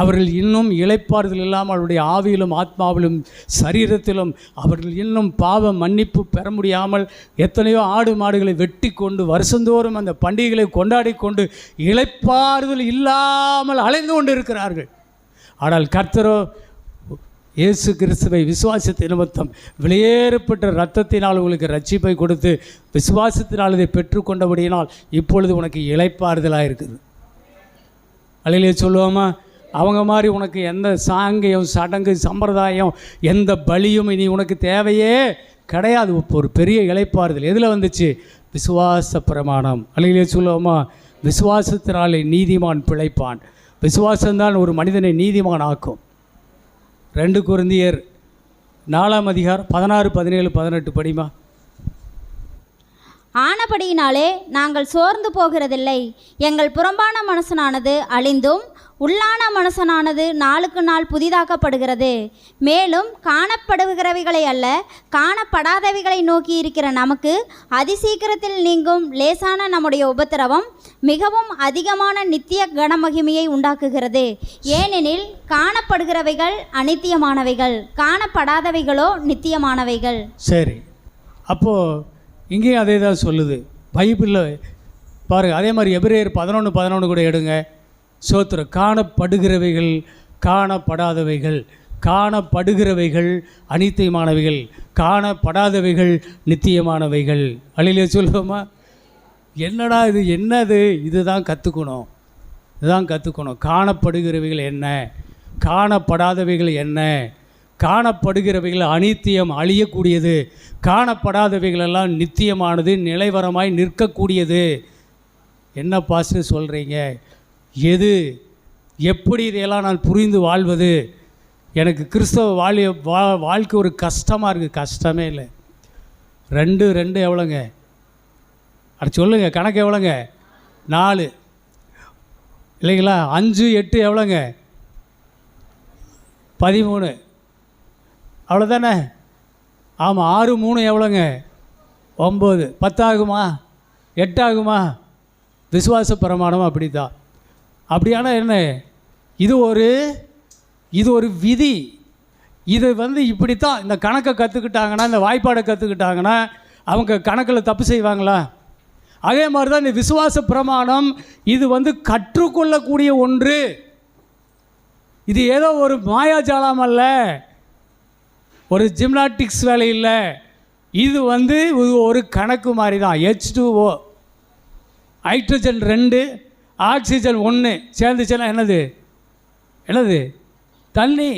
அவர்கள் இன்னும் இளைப்பாறுதல் இல்லாமல் அவருடைய ஆவியிலும் ஆத்மாவிலும் சரீரத்திலும் அவர்கள் இன்னும் பாவ மன்னிப்பு பெற முடியாமல் எத்தனையோ ஆடு மாடுகளை வெட்டி கொண்டு வருஷந்தோறும் அந்த பண்டிகைகளை கொண்டாடி கொண்டு இளைப்பாறுதல் இல்லாமல் அலைந்து கொண்டு இருக்கிறார்கள். ஆனால் கர்த்தரோ இயேசு கிறிஸ்துவை விசுவாசத்தின் நிமித்தம் வெளியேறப்பட்ட இரத்தத்தினால் உங்களுக்கு ரட்சிப்பை கொடுத்து விசுவாசத்தினால் இதை பெற்றுக்கொண்டபடியினால் இப்பொழுது உனக்கு இளைப்பாறுதலாக இருக்குது. அல்லேலூயா சொல்லுவோமா? அவங்க மாதிரி உனக்கு எந்த சாங்கியம் சடங்கு சம்பிரதாயம் எந்த பலியும் இனி உனக்கு தேவையே கிடையாது. இப்போ ஒரு பெரிய இளைப்பாறுதல் எதில் வந்துச்சு? விசுவாச பிரமாணம். அல்லேலூயா சொல்லுவோமா? விசுவாசத்தினாலே நீதிமான் பிழைப்பான். விசுவாசம்தான் ஒரு மனிதனை நீதிமான் ஆக்கும். 2 கொரிந்தியர் 4 அதிகாரம் 16, 17, 18 படிமா. ஆனபடியினாலே நாங்கள் சோர்ந்து போகிறதில்லை. எங்கள் புறம்பான மனுஷனானது அழிந்தும் உள்ளான மனுஷனானது நாளுக்கு நாள் புதிதாக்கப்படுகிறது. மேலும் காணப்படுகிறவைகளை அல்ல, காணப்படாதவைகளை நோக்கி இருக்கிற நமக்கு அதிசீக்கிரத்தில் நீங்கும் லேசான நம்முடைய உபத்திரவம் மிகவும் அதிகமான நித்திய கனமகிமையை உண்டாக்குகிறது. ஏனெனில் காணப்படுகிறவைகள் அநித்தியமானவைகள், காணப்படாதவைகளோ நித்தியமானவைகள். சரி, அப்போது இங்கேயும் அதே தான் சொல்லுது பைபிளில் பாருங்கள். அதே மாதிரி எபிரேயர் 11:11 கூட எடுங்க. சோத்திரம். காணப்படுகிறவைகள் காணப்படாதவைகள், காணப்படுகிறவைகள் அநித்தியமானவைகள், காணப்படாதவைகள் நித்தியமானவைகள். அல்லேலூயா சொல்லுவோமா? என்னடா இது, என்னது? இதுதான் கற்றுக்கணும், இதுதான் கற்றுக்கணும். காணப்படுகிறவைகள் என்ன, காணப்படாதவைகள் என்ன? காணப்படுகிறவைகள் அநித்தியம், அழியக்கூடியது. காணப்படாதவைகளெல்லாம் நித்தியமானது, நிலைவரமாய் நிற்கக்கூடியது. என்ன பாஸ்டர் சொல்கிறீங்க? எது, எப்படி இதையெல்லாம் நான் புரிந்து வாழ்வது? எனக்கு கிறிஸ்தவ வாழ்க்கை ஒரு கஷ்டமாக இருக்குது. கஷ்டமே இல்லை. 2 எவ்வளோங்க? அது சொல்லுங்கள், கணக்கு எவ்வளோங்க? 4 இல்லைங்களா? 5, 8 எவ்வளோங்க? 13 அவ்வளோதானே? ஆமாம். 6, 3 எவ்வளோங்க? 9. 10 ஆகுமா? 8 ஆகுமா? விசுவாச பிரமாணம் அப்படி தான். அப்படியானா என்ன? இது ஒரு விதி. இது இப்படித்தான். இந்த கணக்கை கற்றுக்கிட்டாங்கன்னா, இந்த வாய்ப்பாடை கற்றுக்கிட்டாங்கன்னா அவங்க கணக்கில் தப்பு செய்வாங்களா? அதே மாதிரி தான் இந்த விசுவாச பிரமாணம். இது கற்றுக்கொள்ளக்கூடிய ஒன்று. இது ஏதோ ஒரு மாயாஜாலம் அல்ல, ஒரு ஜிம்னாட்டிக்ஸ் வேலை இல்லை. இது ஒரு கணக்கு மாதிரி தான். H2O, ஹைட்ரஜன் 2, ஆக்சிஜன் 1 சேர்ந்துச்சுன்னா என்னது? தண்ணி.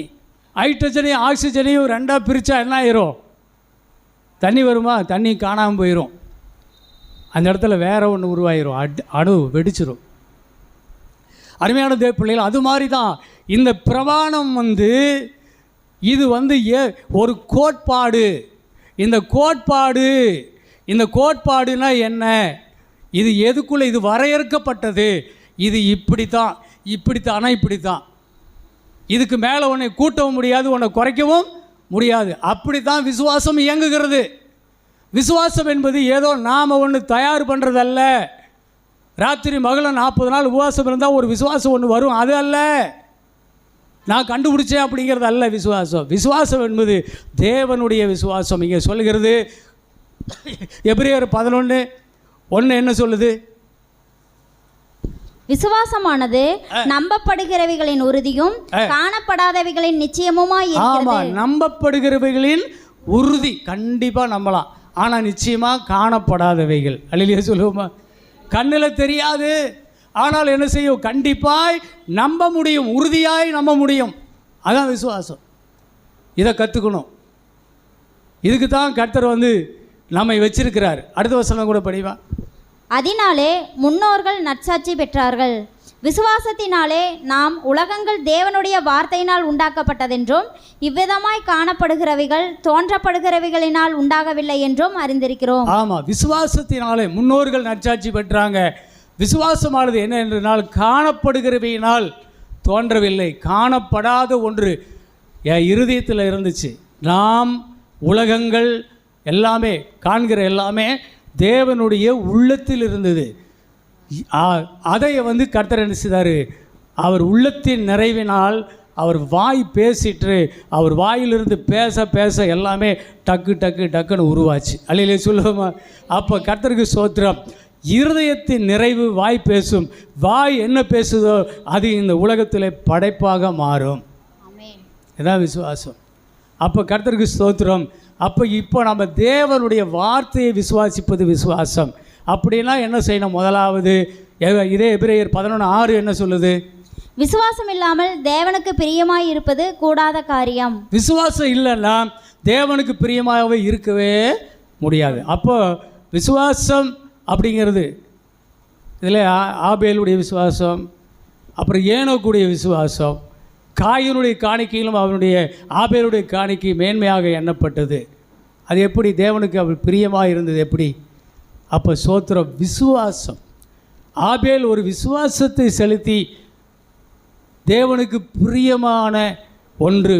ஹைட்ரஜனையும் ஆக்சிஜனையும் 2ஆக பிரித்தா என்ன ஆயிரும்? தண்ணி வருமா? தண்ணி காணாமல் போயிடும். அந்த இடத்துல வேறு ஒன்று உருவாயிரும். அணு வெடிச்சிரும். அருமையான தேவ பிள்ளைகள், அது மாதிரி தான் இந்த பிரமாணம் இது ஒரு கோட்பாடு. இந்த கோட்பாடுனா என்ன? இது எதுக்குள்ளே இது வரையறுக்கப்பட்டது. இது இப்படித்தான். இதுக்கு மேலே உன்னை கூட்டவும் முடியாது, உன்னை குறைக்கவும் முடியாது. அப்படி தான் விசுவாசம் இயங்குகிறது. விசுவாசம் என்பது ஏதோ நாம் ஒன்று தயார் பண்ணுறதல்ல. ராத்திரி மகளம் 40 நாள் உபவாசம் இருந்தால் ஒரு விசுவாசம் ஒன்று வரும், அது அல்ல. நான் கண்டுபிடிச்சேன் அப்படிங்கிறது அல்ல விசுவாசம் என்பது தேவனுடைய விசுவாசம். இங்கே சொல்லுகிறது எபிரேயர் 11:1 என்ன சொல்லுது? விசுவாசமானது நம்பப்படுகிறவைகளின் உறுதியும் காணப்படாதவைகளின் நிச்சயமுமாய் இருக்கிறது. ஆமா, நம்பப்படுகிறவைகளின் உறுதி கண்டிப்பாக நம்பலாம், ஆனால் நிச்சயமாக காணப்படாதவைகள். அல்லையா சொல்லுவோமா? கண்ணில் தெரியாது, ஆனால் என்ன செய்யும்? கண்டிப்பாய் நம்ப முடியும், உறுதியாய் நம்ப முடியும். அதான் விசுவாசம். இதை கற்றுக்கணும். இதுக்கு தான் கர்த்தர் நம்மை வச்சிருக்கிறார். அடுத்த வசனம் கூட படிவா. அதனாலே முன்னோர்கள் நற்சாட்சி பெற்றார்கள். விசுவாசத்தினாலே நாம் உலகங்கள் தேவனுடைய வார்த்தையினால் உண்டாக்கப்பட்டதென்றும் இவ்விதமாய் காணப்படுகிறவைகள் தோன்றப்படுகிறவைகளினால் உண்டாகவில்லை என்றும் அறிந்திருக்கிறோம். ஆமாம், விசுவாசத்தினாலே முன்னோர்கள் நற்சாட்சி பெற்றாங்க. விசுவாசமானது என்ன என்றால் காணப்படுகிறவையினால் தோன்றவில்லை, காணப்படாத ஒன்று என் இருதயத்தில் இருந்துச்சு. நாம் உலகங்கள் எல்லாமே காண்கிற எல்லாமே தேவனுடைய உள்ளத்தில் இருந்தது. அதை கர்த்தர் என்ன செய்தார்? அவர் உள்ளத்தின் நிறைவினால் அவர் வாய் பேசிட்டு அவர் வாயிலிருந்து பேச எல்லாமே டக்குன்னு உருவாச்சு. அல்லையிலே சொல்லுவோமா? அப்போ கர்த்தருக்கு ஸ்தோத்திரம். இருதயத்தின் நிறைவு வாய் பேசும். வாய் என்ன பேசுதோ அது இந்த உலகத்தில் படைப்பாக மாறும். இதான் விசுவாசம். அப்போ கர்த்தருக்கு ஸ்தோத்திரம். இப்போ நம்ம தேவனுடைய வார்த்தையை விசுவாசிப்பது விசுவாசம். அப்படின்னா என்ன செய்யணும்? முதலாவது இதே எபிரேயர் 11:6 என்ன சொல்லுது? விசுவாசம் இல்லாமல் தேவனுக்கு பிரியமாய் இருப்பது கூடாத காரியம். விசுவாசம் இல்லைன்னா தேவனுக்கு பிரியமாகவே இருக்கவே முடியாது. அப்போ விசுவாசம் அப்படிங்கிறது இதில் ஆபேலுடைய விசுவாசம், அப்புறம் ஏனோக்குடைய விசுவாசம், காயினுடைய காணிக்கையிலும் அவனுடைய ஆபேலுடைய காணிக்கை மேன்மையாக எண்ணப்பட்டது. அது எப்படி தேவனுக்கு அவர் பிரியமாக இருந்தது? எப்படி? அப்போ சோத்திரம் விசுவாசம். ஆபேல் ஒரு விசுவாசத்தை செலுத்தி தேவனுக்கு பிரியமான ஒன்று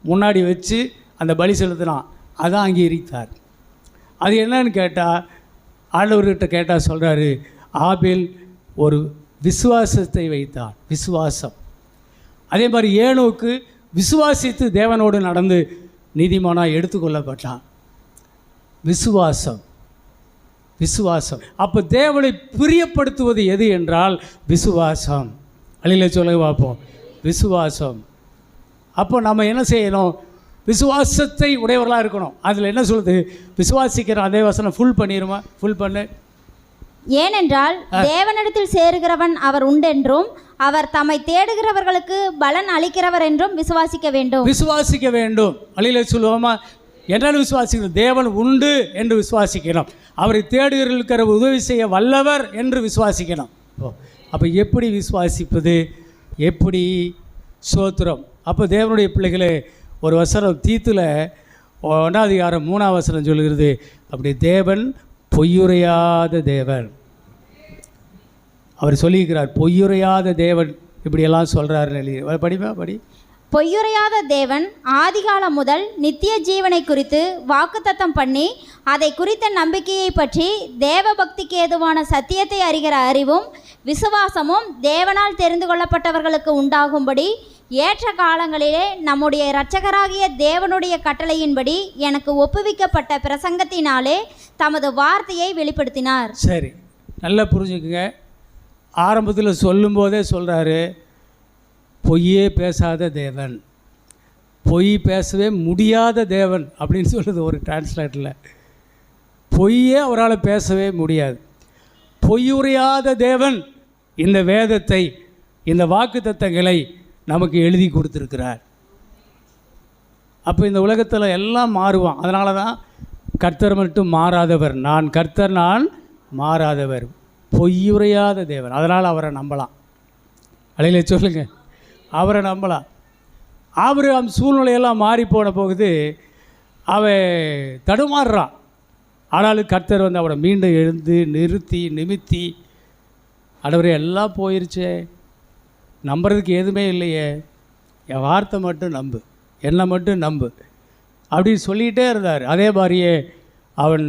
முன்னாடி வச்சு அந்த பலி செலுத்தினான். அதான் அங்கீகரித்தார். அது என்னன்னு கேட்டால், ஆண்டவர்கிட்ட கேட்டால் சொல்கிறாரு, ஆபேல் ஒரு விசுவாசத்தை வைத்தான். விசுவாசம். அதே மாதிரி ஏனோக்கு விசுவாசித்து தேவனோடு நடந்து நீதிமானாக எடுத்துக்கொள்ளப்பட்டான். விசுவாசம். அப்போ தேவனை பிரியப்படுத்துவது எது என்றால் விசுவாசம். அல்லையில சொல்ல பார்ப்போம், விசுவாசம். அப்போ நம்ம என்ன செய்யணும்? விசுவாசத்தை உடையவர்களாக இருக்கணும். அதில் என்ன சொல்லுது? விசுவாசிக்கிறோம். அதே வசனம் ஃபுல் பண்ணிடுமா? ஃபுல் பண்ணு. ஏனென்றால் தேவனிடத்தில் சேருகிறவன் அவர் உண்டென்றும் அவர் தம்மை தேடுகிறவர்களுக்கு பலன் அளிக்கிறவர் என்றும் விசுவாசிக்க வேண்டும். அல்லையில சொல்லுவோமா? என்னென்னு விசுவாசிக்கணும்? தேவன் உண்டு என்று விசுவாசிக்கணும். அவரை தேடுகிறவர்களுக்கு உதவி செய்ய வல்லவர் என்று விசுவாசிக்கணும். அப்போ எப்படி விசுவாசிப்பது? எப்படி? சோத்திரம். அப்போ தேவனுடைய பிள்ளைகளே, ஒரு வசனம் தீத்துல 1:3 சொல்லுகிறது, அப்படி தேவன் பொய்யுரையாத தேவன். அவர் சொல்லியிருக்கிறார், பொய்யுரையாத தேவன். இப்படியெல்லாம் சொல்கிறாரு. படி. பொய்யுரையாத தேவன் ஆதிகாலம் முதல் நித்திய ஜீவனை குறித்து வாக்குத்தத்தம் பண்ணி அதை குறித்த நம்பிக்கையை பற்றி தேவ பக்திக்கு ஏதுவான சத்தியத்தை அறிகிற அறிவும் விசுவாசமும் தேவனால் தெரிந்து கொள்ளப்பட்டவர்களுக்கு உண்டாகும்படி ஏற்ற காலங்களிலே நம்முடைய இரட்சகராகிய தேவனுடைய கட்டளையின்படி எனக்கு ஒப்புவிக்கப்பட்ட பிரசங்கத்தினாலே தமது வார்த்தையை வெளிப்படுத்தினார். சரி, நல்லா புரிஞ்சுக்குங்க. ஆரம்பத்தில் சொல்லும்போதே சொல்கிறாரு, பொய்யே பேசாத தேவன், பொய் பேசவே முடியாத தேவன் அப்படின்னு சொல்லுது ஒரு டிரான்ஸ்லேட்டரில். பொய்யே அவரால் பேசவே முடியாது. பொய்யுரையாத தேவன் இந்த வேதத்தை, இந்த வாக்குத்தத்தங்களை நமக்கு எழுதி கொடுத்துருக்கிறார். அப்போ இந்த உலகத்தில் எல்லாம் மாறுவான். அதனால தான் கர்த்தர் மட்டும் மாறாதவர். நான் கர்த்தர், நான் மாறாதவர், பொய்யுரையாத தேவன். அதனால் அவரை நம்பலாம். அலையில சொல்லுங்கள், அவரை நம்பலாம். ஆபிரகாம் சூழ்நிலையெல்லாம் மாறி போன போகுது, அவன் தடுமாறுறான். ஆனாலும் கர்த்தர் வந்து அவனை மீண்டும் எழுந்து நிமித்தி, ஆண்டவரே எல்லாம் போயிருச்சே, நம்புறதுக்கு எதுவுமே இல்லையே, என் வார்த்தை மட்டும் நம்பு, என்னை மட்டும் நம்பு அப்படின்னு சொல்லிகிட்டே இருந்தார். அதே மாதிரியே அவன்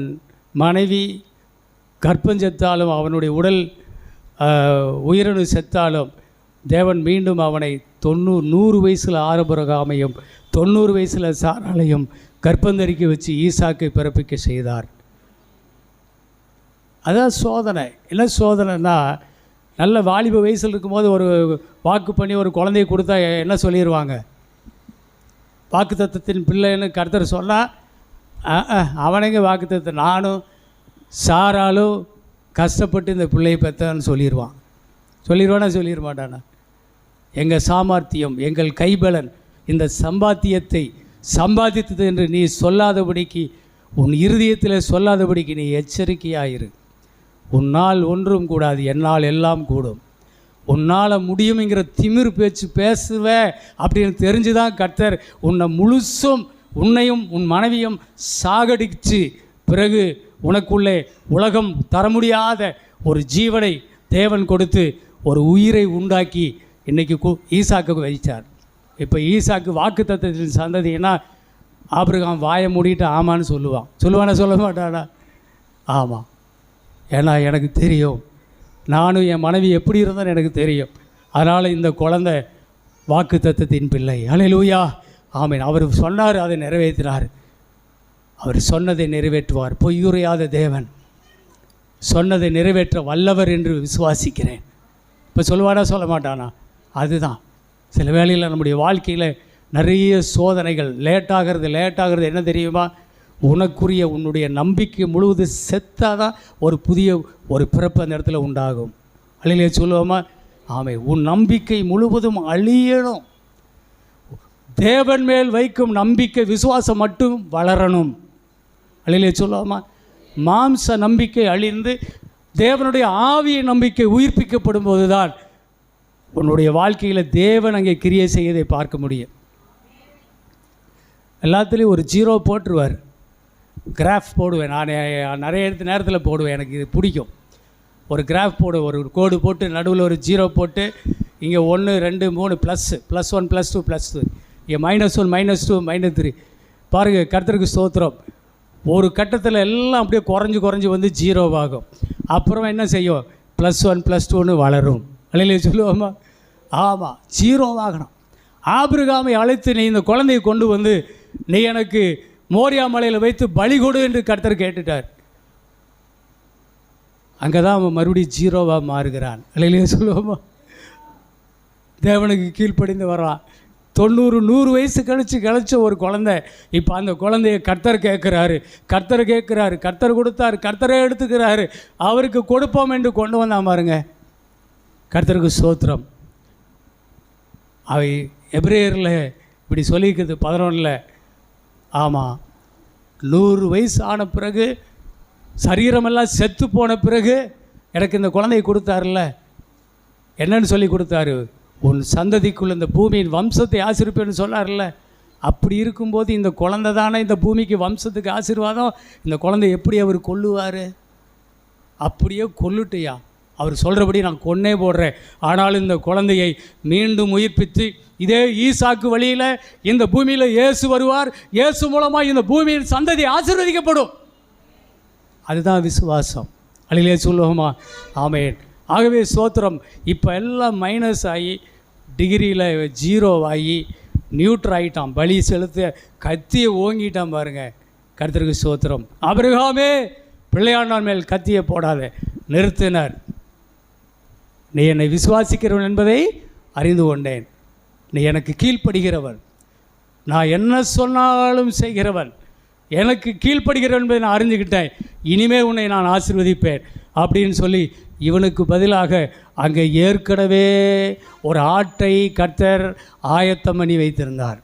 மனைவி கற்பஞ்செத்தாலும் அவனுடைய உடல் உயிரணு செத்தாலும் தேவன் மீண்டும் அவனை 100 வயசில் ஆபிரகாமையும் 90 வயசில் சாராளையும் கற்பந்தரிக்க வச்சு ஈசாக்கை பிறப்பிக்க செய்தார். அதான் சோதனை. என்ன சோதனைன்னா, நல்ல வாலிப வயசில் இருக்கும்போது ஒரு வாக்கு பண்ணி ஒரு குழந்தைய கொடுத்தா என்ன சொல்லிடுவாங்க? வாக்கு தத்தத்தின் பிள்ளைன்னு கர்த்தர் சொன்னால், அவனைங்க வாக்கு தத்தம், நானும் சாராலும் கஷ்டப்பட்டு இந்த பிள்ளையை பெற்றன்னு சொல்லிடுவானா சொல்லிட மாட்டானா? எங்கள் சாமர்த்தியம், எங்கள் கைபலன் இந்த சம்பாதித்தது என்று நீ சொல்லாதபடிக்கு, உன் இருதயத்தில் சொல்லாதபடிக்கு நீ எச்சரிக்கையாயிரு. உன்னால் ஒன்றும் கூடாது, என்னால் எல்லாம் கூடும். உன்னால் முடியுங்கிற திமிர் பேச்சு பேசுவ அப்படின்னு தெரிஞ்சு தான் கர்த்தர் உன்னை முழுசும், உன்னையும் உன் மனைவியும் சாகடிச்சு பிறகு உனக்குள்ளே உலகம் தர முடியாத ஒரு ஜீவனை தேவன் கொடுத்து ஒரு உயிரை உண்டாக்கி இன்றைக்கி ஈசாக்கு வைச்சார். இப்போ ஈசாக்கு வாக்கு தத்தத்தின் சந்ததினா ஆபிரகாம் வாயை மூடிட்டு ஆமான்னு சொல்லுவானா சொல்ல மாட்டானா? ஆமாம். ஏன்னா எனக்கு தெரியும், நானும் என் மனைவி எப்படி இருந்தாலும் எனக்கு தெரியும். அதனால் இந்த குழந்தை வாக்கு தத்தத்தின் பிள்ளை. அல்லேலூயா, ஆமீன். அவர் சொன்னார், அதை நிறைவேற்றினார். அவர் சொன்னதை நிறைவேற்றுவார். பொய்யுரையாத தேவன், சொன்னதை நிறைவேற்ற வல்லவர் என்று விசுவாசிக்கிறேன். இப்போ சொல்லுவானா சொல்ல மாட்டானா? அதுதான் சில வேளையில் நம்முடைய வாழ்க்கையில் நிறைய சோதனைகள் லேட்டாகிறது என்ன தெரியுமா? உனக்குரிய உன்னுடைய நம்பிக்கை முழுவதும் செத்தாதான் ஒரு புதிய ஒரு பிறப்பு அந்த இடத்துல உண்டாகும். அல்லையிலே சொல்லுவோமா? ஆமை. உன் நம்பிக்கை முழுவதும் அழியணும். தேவன் மேல் வைக்கும் நம்பிக்கை விசுவாசம் மட்டும் வளரணும். அல்லையிலே சொல்லுவோமா? மாம்ச நம்பிக்கை அழிந்து தேவனுடைய ஆவிய நம்பிக்கை உயிர்ப்பிக்கப்படும் போது தான் உன்னுடைய வாழ்க்கையில் தேவன் அங்கே கிரியை செய்வதை பார்க்க முடியும். எல்லாத்துலேயும் ஒரு 0 போட்டுருவார். கிராஃப் போடுவேன் நான், நிறைய நேரத்தில் போடுவேன், எனக்கு இது பிடிக்கும். ஒரு கிராஃப் போடுவேன், ஒரு கோடு போட்டு நடுவில் ஒரு 0 போட்டு இங்கே 1 2 3 +1 +2 +2, இங்கே -1 -2 -3. பாருங்கள், கர்த்தருக்கு ஸ்தோத்திரம். ஒரு கட்டத்தில் எல்லாம் அப்படியே குறைஞ்சி வந்து 0 ஆகும். அப்புறம் என்ன செய்யும்? +1 +2ன்னு வளரும். அல்லையிலே சொல்லுவோமா? ஆமாம், 0 ஆகணும். ஆபிரகாமை அழைத்து நீ இந்த குழந்தையை கொண்டு வந்து நீ எனக்கு மோரியா மலையில் வைத்து பலி கொடு என்று கர்த்தர் கேட்டுட்டார். அங்கே தான் அவன் மறுபடியும் 0வாக மாறுகிறான். அல்லையிலே சொல்லுவோமா? தேவனுக்கு கீழ்ப்படிந்து வரான். 90-100 வயசு கழிச்ச ஒரு குழந்தை. இப்போ அந்த குழந்தைய கர்த்தர் கேட்குறாரு. கர்த்தர் கொடுத்தார், கர்த்தரே எடுத்துக்கிறாரு. அவருக்கு கொடுப்போம் என்று கொண்டு வந்தான் பாருங்க. கர்த்தருக்கு ஸ்தோத்திரம். அவை எபிரேயரில் இப்படி சொல்லியிருக்குது 11. ஆமாம், 100 வயசு ஆன பிறகு, சரீரமெல்லாம் செத்து போன பிறகு எனக்கு இந்த குழந்தையை கொடுத்தாருல்ல. என்னன்னு சொல்லி கொடுத்தாரு? உன் சந்ததிக்குள்ள இந்த பூமியின் வம்சத்தை ஆசீர்வதிப்பேன்னு சொன்னார்ல. அப்படி இருக்கும்போது இந்த குழந்தை தானே இந்த பூமிக்கு வம்சத்துக்கு ஆசீர்வாதம். இந்த குழந்தை எப்படி அவர் கொல்லுவார்? அப்படியே கொல்லுட்டியா? அவர் சொல்கிறபடி நான் கொன்னே போடுறேன். ஆனாலும் இந்த குழந்தையை மீண்டும் உயிர்ப்பித்து இதே ஈசாக்கு வழியில் இந்த பூமியில் இயேசு வருவார். இயேசு மூலமாக இந்த பூமியின் சந்ததி ஆசீர்வதிக்கப்படும். அதுதான் விசுவாசம். அல்லையிலே சொல்லுவோமா? ஆமேன். ஆகவே ஸ்தோத்திரம். இப்போ எல்லாம் மைனஸ் ஆகி டிகிரியில் 0 ஆகி நியூட்ரல் ஆகிட்டான். பலி செலுத்த கத்தியை ஓங்கிட்டான் பாருங்க. கர்த்தருக்கு ஸ்தோத்திரம். ஆபிரகாமே, பிள்ளையாண்டான் மேல் கத்தியை போடாத, நிறுத்தினார். நீ என்னை விசுவாசிக்கிறவன் என்பதை அறிந்து கொண்டேன். நீ எனக்கு கீழ்ப்படுகிறவன், நான் என்ன சொன்னாலும் செய்கிறவன், எனக்கு கீழ்ப்படுகிறவன் என்பதை நான் அறிஞ்சுக்கிட்டேன். இனிமேல் உன்னை நான் ஆசீர்வதிப்பேன் அப்படின்னு சொல்லி இவனுக்கு பதிலாக அங்கே ஏற்கனவே ஒரு ஆட்டை கர்த்தர் ஆயத்தம் பண்ணி வைத்திருந்தார்.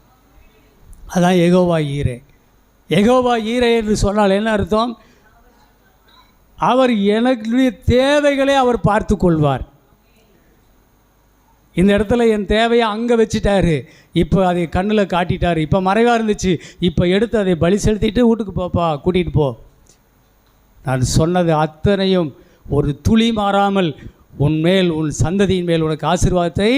அதான் யெகோவா ஈரே. யெகோவா ஈரே என்று சொன்னால் என்ன அர்த்தம்? அவர் எனக்குடைய தேவைகளை அவர் பார்த்து கொள்வார். இந்த இடத்துல என் தேவையை அங்கே வச்சுட்டாரு, இப்போ அதை கண்ணில் காட்டிட்டார், இப்போ மறைவாக இருந்துச்சு, இப்போ எடுத்து அதை பலி செலுத்திட்டு வீட்டுக்கு போப்பா, கூட்டிகிட்டு போ. நான் சொன்னது அத்தனையும் ஒரு துளி மாறாமல் உன்மேல் உன் சந்ததியின் மேல் உனக்கு ஆசீர்வாதத்தை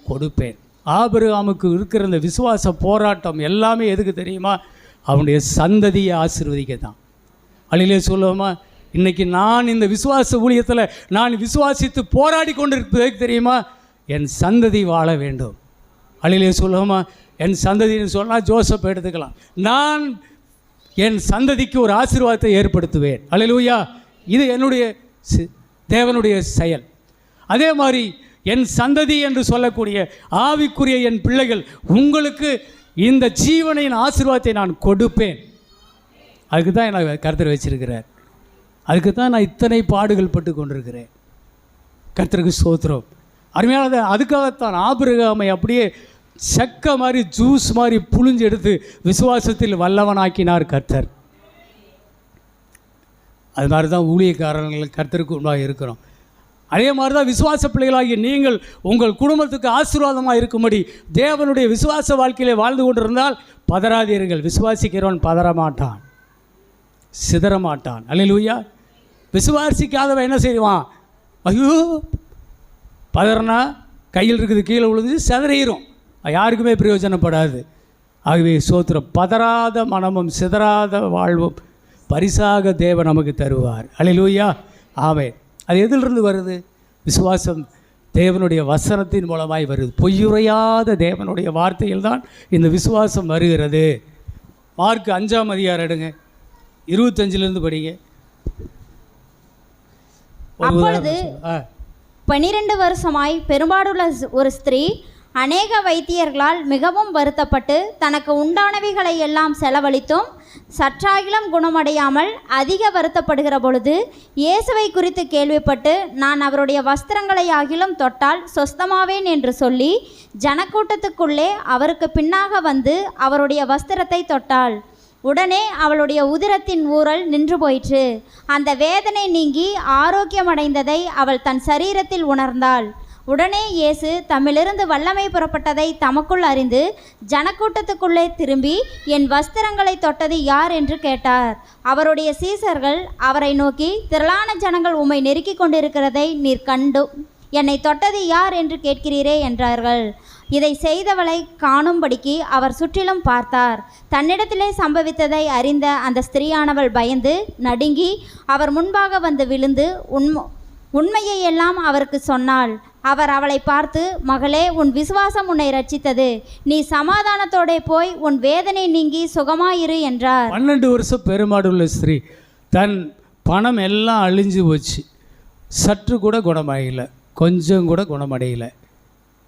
கொடுப்பேன். ஆபிரகாமுக்கு இருக்கிற இந்த விசுவாச போராட்டம் எல்லாமே எதுக்கு தெரியுமா? அவனுடைய சந்ததியை ஆசீர்வதிக்க தான். அல்லேலூயா சொல்லுவோமா? இன்றைக்கி நான் இந்த விசுவாச ஊழியத்தில் நான் விசுவாசித்து போராடி கொண்டிருப்பதற்கு தெரியுமா? என் சந்ததி வாழ வேண்டும். அல்லேலூயா சொல்லுவோமா? என் சந்ததின்னு சொன்னால் ஜோசப் எடுத்துக்கலாம். நான் என் சந்ததிக்கு ஒரு ஆசீர்வாதத்தை ஏற்படுத்துவேன். அல்லேலூயா. இது என்னுடைய தேவனுடைய செயல். அதே மாதிரி என் சந்ததி என்று சொல்லக்கூடிய ஆவிக்குரிய என் பிள்ளைகள், உங்களுக்கு இந்த ஜீவனின் ஆசீர்வாதத்தை நான் கொடுப்பேன். அதுக்கு தான் என்னை கர்த்தர் வச்சிருக்கிறார். அதுக்கு தான் நான் இத்தனை பாடுகள் பட்டு கொண்டிருக்கிறேன். கர்த்தருக்கு ஸ்தோத்திரம். அருமையானது. அதுக்காகத்தான் ஆபிரகாமை அப்படியே செக்க மாதிரி ஜூஸ் மாதிரி புழிஞ்சு எடுத்து விசுவாசத்தில் வல்லவனாக்கினார் கர்த்தர். அது மாதிரி தான் ஊழியக்காரர்கள் கர்த்தருக்கு உண்டாக இருக்கிறோம். அதே மாதிரி தான் விசுவாச பிள்ளைகளாகிய நீங்கள் உங்கள் குடும்பத்துக்கு ஆசீர்வாதமாக இருக்கும்படி தேவனுடைய விசுவாச வாழ்க்கையிலே வாழ்ந்து கொண்டிருந்தால் பதறாதீர்கள். விசுவாசிக்கிறவன் பதறமாட்டான், சிதறமாட்டான். அல்லேலூயா. விசுவாசிக்காதவன் என்ன செய்வான்? ஐயோ, பதறனா கையில் இருக்குது கீழே விழுந்து சிதறிடும், யாருக்குமே பிரயோஜனப்படாது. ஆகவே சோத்திரம். பதறாத மனமும் சிதறாத வாழ்வும் பரிசாக தேவன் நமக்கு தருவார். அல்லேலூயா. ஆமென். அது எதிலிருந்து வருது? விசுவாசம் தேவனுடைய வசனத்தின் மூலமாய் வருது. பொய்யுரையாத தேவனுடைய வார்த்தையில் தான் இந்த விசுவாசம் வருகிறது. மார்க் 5ஆம் அதிகாரம் எடுங்க, 25 படிங்க. அப்பொழுது 12 வருஷமாய் பெரும்பாடுள்ள ஒரு ஸ்திரீ அநேக வைத்தியர்களால் மிகவும் வருத்தப்பட்டு தனக்கு உண்டானவைகளை எல்லாம் செலவழித்தும் சற்றாகிலும் குணமடையாமல் அதிக வருத்தப்படுகிற பொழுது இயேசுவை குறித்து கேள்விப்பட்டு, நான் அவருடைய வஸ்திரங்களை ஆகிலும் தொட்டால் சொஸ்தமாவேன் என்று சொல்லி ஜனக்கூட்டத்துக்குள்ளே அவருக்கு பின்னாக வந்து அவருடைய வஸ்திரத்தை தொட்டாள். உடனே அவளுடைய உதிரத்தின் ஊறல் நின்று போயிற்று. அந்த வேதனை நீங்கி ஆரோக்கியமடைந்ததை அவள் தன் சரீரத்தில் உணர்ந்தாள். உடனே இயேசு தம்மிலிருந்து வல்லமை புறப்பட்டதை தமக்குள் அறிந்து ஜனக்கூட்டத்துக்குள்ளே திரும்பி, என் வஸ்திரங்களை தொட்டது யார் என்று கேட்டார். அவருடைய சீசர்கள் அவரை நோக்கி, திரளான ஜனங்கள் உம்மை நெருக்கி கொண்டிருக்கிறதை நீர் கண்டு என்னை தொட்டது யார் என்று கேட்கிறீரே என்றார்கள். இதை செய்தவளை காணும்படிக்கு அவர் சுற்றிலும் பார்த்தார். தன்னிடத்திலே சம்பவித்ததை அறிந்த அந்த ஸ்திரீயானவள் பயந்து நடுங்கி அவர் முன்பாக வந்து விழுந்து உண்மையை எல்லாம் அவருக்கு சொன்னாள். அவர் அவளை பார்த்து, மகளே, உன் விசுவாசம் உன்னை ரட்சித்தது, நீ சமாதானத்தோட போய் உன் வேதனை நீங்கி சுகமாயிரு என்றார். 12 வருஷம் பெருமாடுள்ள ஸ்திரீ, தன் பணம் எல்லாம் அழிஞ்சு போச்சு, சற்று கூட குணமடையலை, கொஞ்சம் கூட குணமடையலை,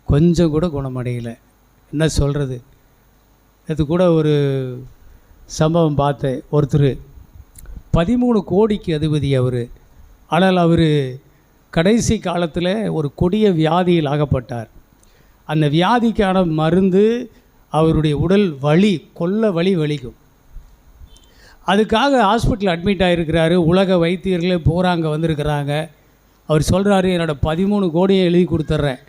கொஞ்சம் கூட குணமடையலை. என்ன சொல்கிறது? இது கூட ஒரு சம்பவம் பார்த்தேன். ஒருத்தர் 13 கோடிக்கு அதிபதி அவர். ஆனால் அவர் கடைசி காலத்தில் ஒரு கொடிய வியாதியில் ஆகப்பட்டார். அந்த வியாதிக்கான மருந்து அவருடைய உடல் கொல்ல வலிக்கும். அதுக்காக ஹாஸ்பிட்டல் அட்மிட் ஆகிருக்கிறாரு. உலக வைத்தியர்களே போகிறாங்க, வந்திருக்கிறாங்க. அவர் சொல்கிறாரு, என்னோட 13 கோடியை எழுதி கொடுத்துட்றேன்,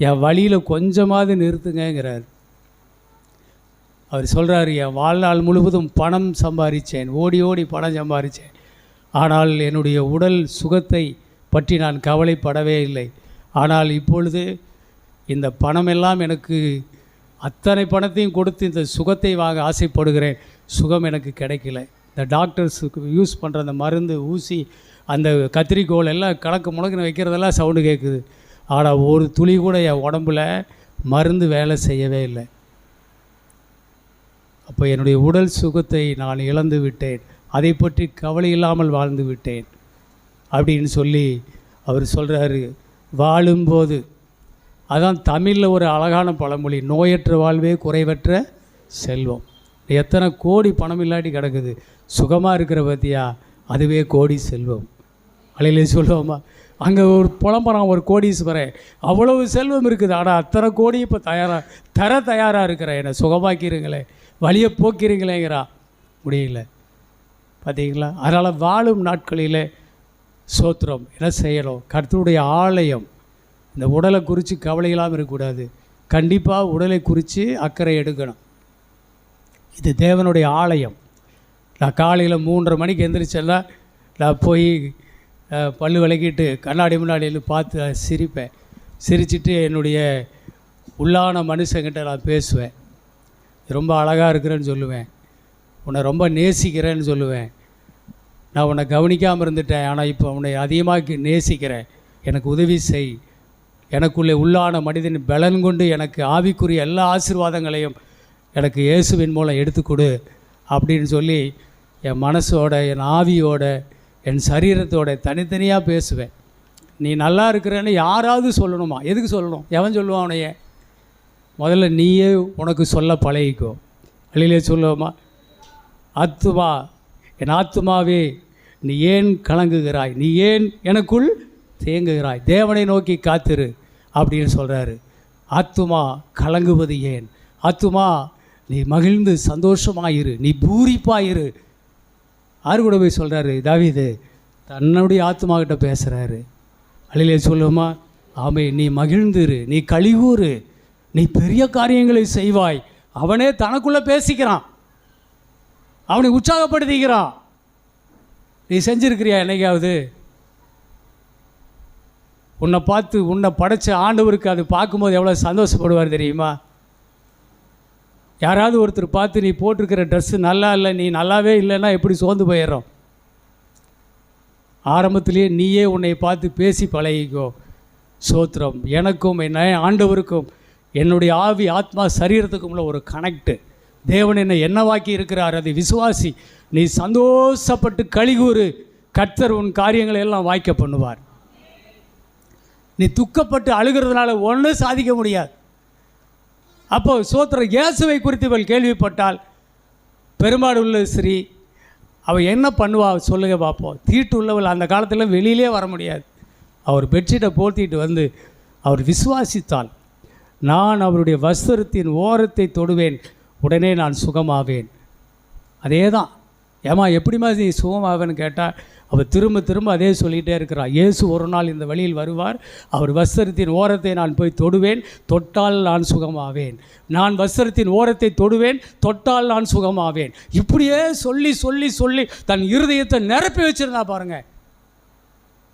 என் வழியில் கொஞ்சமாவது நிறுத்துங்கிறார். அவர் சொல்கிறாரு, என் வாழ்நாள் முழுவதும் பணம் சம்பாதிச்சேன், ஓடி ஓடி பணம் சம்பாதிச்சேன், ஆனால் என்னுடைய உடல் சுகத்தை பற்றி நான் கவலைப்படவே இல்லை. ஆனால் இப்பொழுது இந்த பணமெல்லாம் எனக்கு அத்தனை பணத்தையும் கொடுத்து இந்த சுகத்தை வாங்க ஆசைப்படுகிறேன், சுகம் எனக்கு கிடைக்கல. இந்த டாக்டர்ஸுக்கு யூஸ் பண்ணுற அந்த மருந்து, ஊசி, அந்த கத்திரிக்கோள் எல்லாம் கணக்கு முடக்குன்னு வைக்கிறதெல்லாம் சவுண்டு கேட்குது. ஆனால் ஒரு துளி கூட என் உடம்பில் மருந்து வேலை செய்யவே இல்லை. அப்போ என்னுடைய உடல் சுகத்தை நான் இழந்து விட்டேன், அதை பற்றி கவலை இல்லாமல் வாழ்ந்து விட்டேன் அப்படின்னு சொல்லி அவர் சொல்கிறாரு. வாழும்போது, அதான் தமிழில் ஒரு அழகான பழமொழி, நோயற்ற வாழ்வே குறைவற்ற செல்வம். எத்தனை கோடி பணம் இல்லாட்டி கிடக்குது, சுகமாக இருக்கிற பற்றியா, அதுவே கோடி செல்வம். அலையிலே சொல்லுவோமா? அங்கே ஒரு புலம்புறான், ஒரு கோடீஸ்வரன், அவ்வளவு செல்வம் இருக்குது, ஆனால் அத்தனை கோடி இப்போ தயாராக இருக்கிறேன், என்னை சுகமாக்கிறீங்களே, வழியை போக்கிறீங்களேங்கிறா, முடியல. பார்த்தீங்களா? அதனால் வாழும் நாட்களில் சோத்திரம் என்ன செய்யணும்? கர்த்தருடைய ஆலயம் இந்த உடலை குறித்து கவலையில்லாமல் இருக்கக்கூடாது. கண்டிப்பாக உடலை குறித்து அக்கறை எடுக்கணும். இது தேவனுடைய ஆலயம். நான் காலையில் 3:30 மணிக்கு எந்திரிச்சேன்னா நான் போய் பல்லு விளக்கிட்டு கண்ணாடி முன்னாடியில் பார்த்து சிரிப்பேன். சிரிச்சிட்டு என்னுடைய உள்ளான மனுஷங்கிட்ட நான் பேசுவேன். ரொம்ப அழகாக இருக்கிறேன்னு சொல்லுவேன். உன்னை ரொம்ப நேசிக்கிறேன்னு சொல்லுவேன். நான் உன்னை கவனிக்காமல் இருந்துட்டேன், ஆனால் இப்போ உன்னை அதிகமாக நேசிக்கிறேன், எனக்கு உதவி செய், எனக்குள்ளே உள்ளான மனிதன் பலன் கொண்டு எனக்கு ஆவிக்குரிய எல்லா ஆசீர்வாதங்களையும் எனக்கு இயேசுவின் மூலம் எடுத்துக்கொடு அப்படின்னு சொல்லி என் மனசோட, என் ஆவியோட, என் சரீரத்தோட தனித்தனியாக பேசுவேன். நீ நல்லா இருக்கிறேன்னு யாராவது சொல்லணுமா? எதுக்கு சொல்லணும்? எவன் சொல்லுவான் உனைய? முதல்ல நீயே உனக்கு சொல்ல பழகிக்கோ. வெளியிலே சொல்லுவோமா, ஆத்துமா, என் ஆத்துமாவே நீ ஏன் கலங்குகிறாய், நீ ஏன் எனக்குள் தேங்குகிறாய், தேவனை நோக்கி காத்திரு அப்படின்னு சொல்கிறாரு. ஆத்துமா கலங்குவது ஏன்? ஆத்துமா நீ மகிழ்ந்து சந்தோஷமாயிரு, நீ பூரிப்பாயிரு. ஆறு கூட போய் சொல்கிறாரு தாவீது, தன்னுடைய ஆத்துமாக்கிட்ட பேசுகிறாரு. அழிலே சொல்லுமா, ஆமே, நீ மகிழ்ந்துரு, நீ கழிவுறு, நீ பெரிய காரியங்களை செய்வாய். அவனே தனக்குள்ளே பேசிக்கிறான், அவனை உற்சாகப்படுத்திக்கிறான். நீ செஞ்சுருக்கிறியா என்னைக்காவது? உன்னை பார்த்து உன்னை படைச்ச ஆண்டவருக்கு அது பார்க்கும்போது எவ்வளோ சந்தோஷப்படுவார் தெரியுமா? யாராவது ஒருத்தர் பார்த்து நீ போட்டிருக்கிற ட்ரெஸ்ஸு நல்லா இல்லை, நீ நல்லாவே இல்லைன்னா எப்படி சோர்ந்து போயிடுறோம்? ஆரம்பத்திலேயே நீயே உன்னை பார்த்து பேசி பழகிக்கோ. சோத்திரம். எனக்கும் என்ன ஆண்டவருக்கும் என்னுடைய ஆவி ஆத்மா சரீரத்துக்கும் உள்ள ஒரு கனெக்டு. தேவன் என்னை என்னவாக்கி இருக்கிறார், அதை விசுவாசி. நீ சந்தோஷப்பட்டு கழிகூறு, கர்த்தர் உன் காரியங்களை எல்லாம் வாய்க்க பண்ணுவார். நீ துக்கப்பட்டு அழுகிறதுனால ஒன்றும் சாதிக்க முடியாது. அப்போ சோத்திர இயேசுவை குறித்து இவள் கேள்விப்பட்டால், பெரும்பாடு உள்ள ஸ்ரீ, அவள் என்ன பண்ணுவா சொல்லுங்க பார்ப்போம். தீட்டு உள்ளவள் அந்த காலத்தில் வெளியிலே வர முடியாது. அவர் பெட்ஷீட்டை போர்த்திட்டு வந்து அவர் விசுவாசித்தாள். நான் அவருடைய வஸ்திரத்தின் ஓரத்தை தொடுவேன், உடனே நான் சுகமாவேன். அதே தான். ஏமா எப்படிமா நீ சுகமாவேன்னு கேட்டால் அவர் திரும்ப திரும்ப அதே சொல்லிகிட்டே இருக்கிறார். இயேசு ஒரு நாள் இந்த வழியில் வருவார், அவர் வஸ்திரத்தின் ஓரத்தை நான் போய் தொடுவேன், தொட்டால் நான் சுகமாவேன். நான் வஸ்திரத்தின் ஓரத்தை தொடுவேன், தொட்டால் நான் சுகமாவேன். இப்படியே சொல்லி சொல்லி சொல்லி தன் இருதயத்தை நிரப்பி வச்சுருந்தா பாருங்கள்.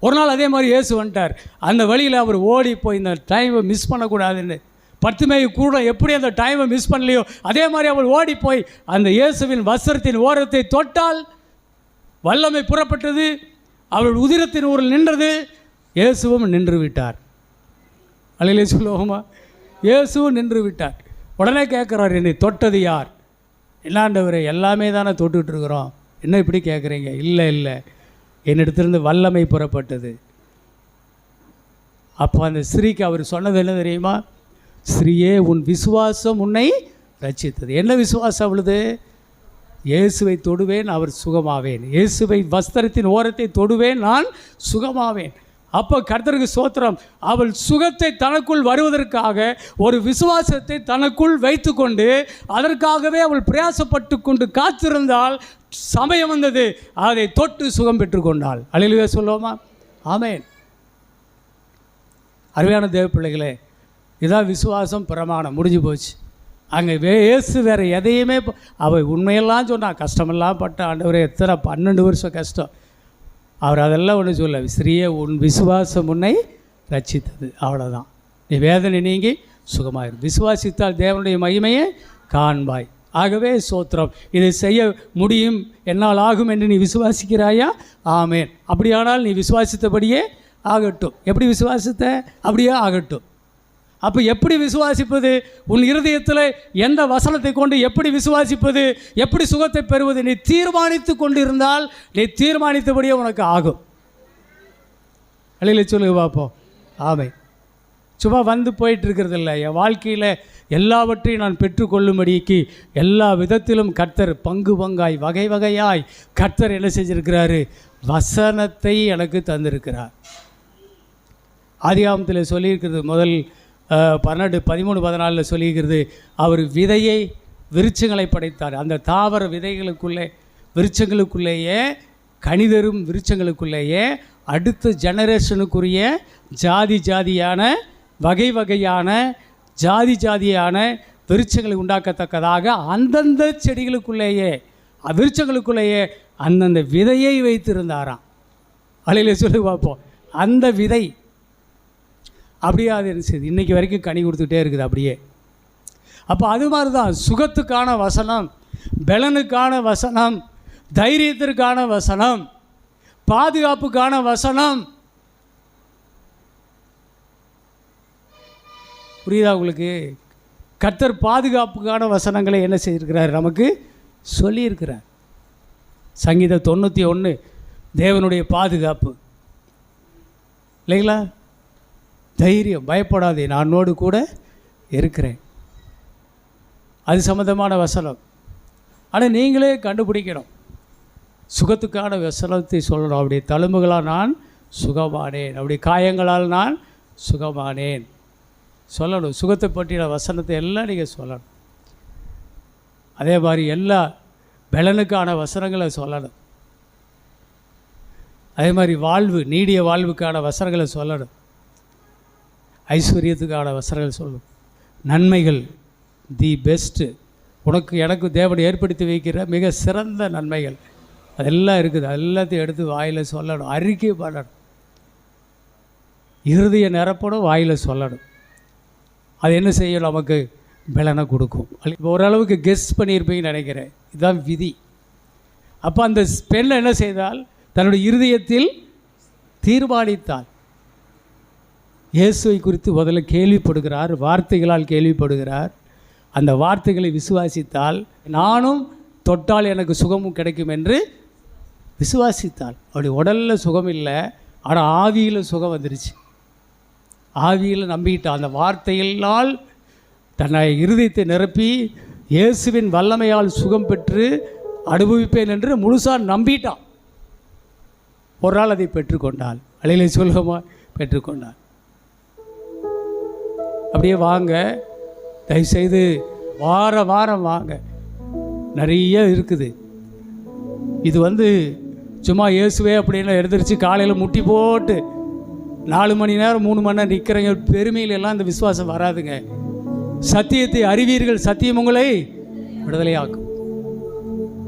ஒரு நாள் அதே மாதிரி இயேசு வந்துட்டார். அந்த வழியில் அவர் ஓடி போய் இந்த டைமை மிஸ் பண்ணக்கூடாதுன்னு, பர்த்திமேயு கூட எப்படி அந்த டைமை மிஸ் பண்ணலையோ அதே மாதிரி அவள் ஓடி போய் அந்த இயேசுவின் வஸ்திரத்தின் ஓரத்தை தொட்டால் வல்லமை புறப்பட்டது. அவள் உதிரத்தின் ஊரில் நின்றது. இயேசுவும் நின்று விட்டார். அல்லேலூயா சொல்லுவோமா? இயேசுவும் நின்று விட்டார். உடனே கேட்குறார், என்னை தொட்டது யார்? என்னாண்டவரே, எல்லாமே தானே தொட்டுக்கிட்டு இருக்கிறோம், என்ன இப்படி கேட்குறீங்க? இல்லை இல்லை, என்னிடத்திலிருந்து வல்லமை புறப்பட்டது. அப்போ அந்த ஸ்திரீக்கு அவர் சொன்னது என்ன தெரியுமா? ஸ்திரீயே, உன் விசுவாசம் உன்னை ரட்சித்தது. என்ன விசுவாசம் அவளுது? இயேசுவை தொடுவேன், அவர் சுகமாவேன். இயேசுவை வஸ்திரத்தின் ஓரத்தை தொடுவேன், நான் சுகமாவேன். அப்போ கர்த்தருக்கு ஸ்தோத்திரம். அவள் சுகத்தை தனக்குள் வருவதற்காக ஒரு விசுவாசத்தை தனக்குள் வைத்து கொண்டு அதற்காகவே அவள் பிரயாசப்பட்டு கொண்டு காத்திருந்தால் சமயம் வந்தது, அதை தொட்டு சுகம் பெற்றுக்கொண்டாள். அல்லேலூயா சொல்லுவோமா? ஆமென். அருமையான தேவ பிள்ளைகளே, இதான் விசுவாசம், பிரமாணம், முடிஞ்சு போச்சு. அங்கே இயேசு வேறு எதையுமே அவள் உண்மையெல்லாம் சொன்னான். கஷ்டமெல்லாம் பட்ட ஆண்டவரே, எத்தனை 12 வருஷம் கஷ்டம். அவர் அதெல்லாம் ஒன்று சொல்ல, ஸ்ரீயே, உன் விசுவாசம் உன்னை ரட்சித்தது. அவ்வளோதான். நீ வேதனை நீங்கி சுகமாயிரும். விசுவாசித்தால் தேவனுடைய மகிமையை காண்பாய். ஆகவே சோத்திரம். இதை செய்ய முடியும், என்னால் ஆகும் என்று நீ விசுவாசிக்கிறாயா? ஆமேன். அப்படியானால் நீ விசுவாசித்தபடியே ஆகட்டும். எப்படி விசுவாசித்த அப்படியே ஆகட்டும். அப்போ எப்படி விசுவாசிப்பது? உன் இருதயத்தில் எந்த வசனத்தை கொண்டு எப்படி விசுவாசிப்பது, எப்படி சுகத்தை பெறுவது? நீ தீர்மானித்து கொண்டு இருந்தால் நீ தீர்மானித்தபடியே உனக்கு ஆகும். அழியில் சொல்லுங்க பார்ப்போம். ஆமை. சும்மா வந்து போயிட்டு இருக்கிறதில்ல. என் வாழ்க்கையில் எல்லாவற்றையும் நான் பெற்றுக்கொள்ளும்படிக்கு எல்லா விதத்திலும் கர்த்தர் பங்கு பங்காய் வகை வகையாய் கர்த்தர் என்ன செஞ்சிருக்கிறாரு? வசனத்தை எனக்கு தந்திருக்கிறார். ஆதியாகமத்தில் சொல்லியிருக்கிறது, முதல் 12, 13, 14 சொல்லியிருக்கிறது, அவர் விதையை விருட்சங்களை படைத்தார். அந்த தாவர விதைகளுக்குள்ளே, விருட்சங்களுக்குள்ளேயே, கனிதரும் விருட்சங்களுக்குள்ளேயே அடுத்த ஜெனரேஷனுக்குரிய ஜாதியான வகை வகையான ஜாதியான விருட்சங்களை உண்டாக்கத்தக்கதாக அந்தந்த செடிகளுக்குள்ளேயே விருட்சங்களுக்குள்ளேயே அந்தந்த விதையை வைத்திருந்தாராம். அலையில் சொல்லி பார்ப்போம். அந்த விதை அப்படியே அது என்ன செய்யுது, இன்றைக்கி வரைக்கும் கனி கொடுத்துட்டே இருக்குது அப்படியே. அப்போ அது மாதிரி தான் சுகத்துக்கான வசனம், பலனுக்கான வசனம், தைரியத்திற்கான வசனம், பாதுகாப்புக்கான வசனம். புரியுதா உங்களுக்கு? கர்த்தர் பாதுகாப்புக்கான வசனங்களை என்ன செய்திருக்கிறார், நமக்கு சொல்லியிருக்கிறார். சங்கீதம் 91 தேவனுடைய பாதுகாப்பு இல்லைங்களா? தைரியம், பயப்படாதே, நானோடு கூட இருக்கிறேன். அது சம்மந்தமான வசனம். ஆனால் நீங்களே கண்டுபிடிக்கணும். சுகத்துக்கான வசனத்தை சொல்லணும். அப்படி தழும்புகளால் நான் சுகமானேன், அப்படி காயங்களால் நான் சுகமானேன் சொல்லணும். சுகத்தை பற்றின வசனத்தை எல்லாம் நீங்கள் சொல்லணும். அதே மாதிரி எல்லா பலனுக்கான வசனங்களை சொல்லணும். அதே மாதிரி வாழ்வு, நீடிய வாழ்வுக்கான வசனங்களை சொல்லணும். ஐஸ்வர்யத்துக்கான வசனங்கள் சொல்லணும். நன்மைகள், தி பெஸ்ட்டு, உனக்கு எனக்கு தேவன் ஏற்படுத்தி வைக்கிற மிக சிறந்த நன்மைகள் அதெல்லாம் இருக்குது. எல்லாத்தையும் எடுத்து வாயில் சொல்லணும், அறிக்கை பண்ணணும். இருதய நிரப்பணும், வாயில் சொல்லணும். அது என்ன செய்யும், நமக்கு பலனை கொடுக்கும். இப்போ ஓரளவுக்கு கெஸ் பண்ணியிருப்பீங்கன்னு நினைக்கிறேன். இதுதான் விதி. அப்போ அந்த பெண் என்ன செய்தால், தன்னுடைய இருதயத்தில் தீர்மானித்தாள். இயேசுவை குறித்து முதல்ல கேள்விப்படுகிறார், வார்த்தைகளால் கேள்விப்படுகிறார். அந்த வார்த்தைகளை விசுவாசித்தால், நானும் தொட்டால் எனக்கு சுகமும் கிடைக்கும் என்று விசுவாசித்தாள். அப்படி உடலில் சுகம் இல்லை, ஆனால் ஆவியில் சுகம் வந்துருச்சு. ஆவியில் நம்பிக்கிட்டாள். அந்த வார்த்தையினால் தன்னை இருதயத்தை நிரப்பி இயேசுவின் வல்லமையால் சுகம் பெற்று அனுபவிப்பேன் என்று முழுசாக நம்பிட்டான். ஒரு நாள் அதை பெற்றுக்கொண்டாள். அலையிலே சுலகமாக பெற்றுக்கொண்டாள். அப்படியே வாங்க, தயவுசெய்து வாரம் வாங்க. நிறைய இருக்குது. இது சும்மா இயேசுவே அப்படின்னு எழுந்திரிச்சு காலையில் முட்டி போட்டு 4 மணி நேரம் 3 மணி நேரம் நிற்கிறவங்க பெருமையிலெல்லாம் இந்த விசுவாசம் வராதுங்க. சத்தியத்தை அறிவீர்கள், சத்தியம் உங்களை விடுதலையாக்கும்.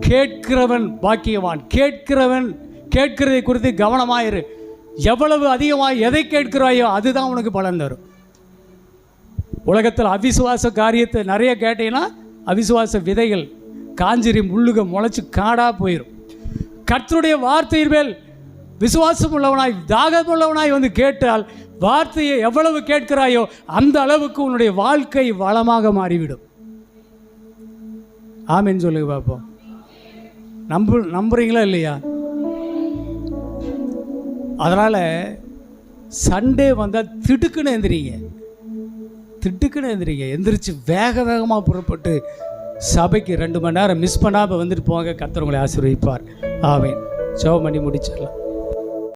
கேட்கிறவன் பாக்கியவான். கேட்கிறதை குறித்து கவனமாயிரு. எவ்வளவு அதிகமாக எதை கேட்கிறாயோ அதுதான் உனக்கு பலன் தரும். உலகத்தில் அவிசுவாச காரியத்தை நிறைய கேட்டீங்கன்னா அவிசுவாச விதைகள் காஞ்சிரி முள்ளுக முளைச்சி காடாக போயிடும். கர்த்தருடைய வார்த்தையின் மேல் விசுவாசம் உள்ளவனாய் தாகம் உள்ளவனாய் கேட்டால், வார்த்தையை எவ்வளவு கேட்கிறாயோ அந்த அளவுக்கு உன்னுடைய வாழ்க்கை வளமாக மாறிவிடும். ஆமென் சொல்லுங்க பார்ப்போம். நம்புறீங்களா இல்லையா? அதனால் சண்டே வந்தால் திடுக்குன்னு எந்திரிங்க. எந்திரிச்சு வேகமாக புறப்பட்டு சபைக்கு 2 மணி நேரம் மிஸ் பண்ணாமல் வந்துட்டு போங்க. கர்த்தர் உங்களை ஆசீர்வதிப்பார். ஆமென். ஜெபம் பண்ணி முடிச்சிடலாம்.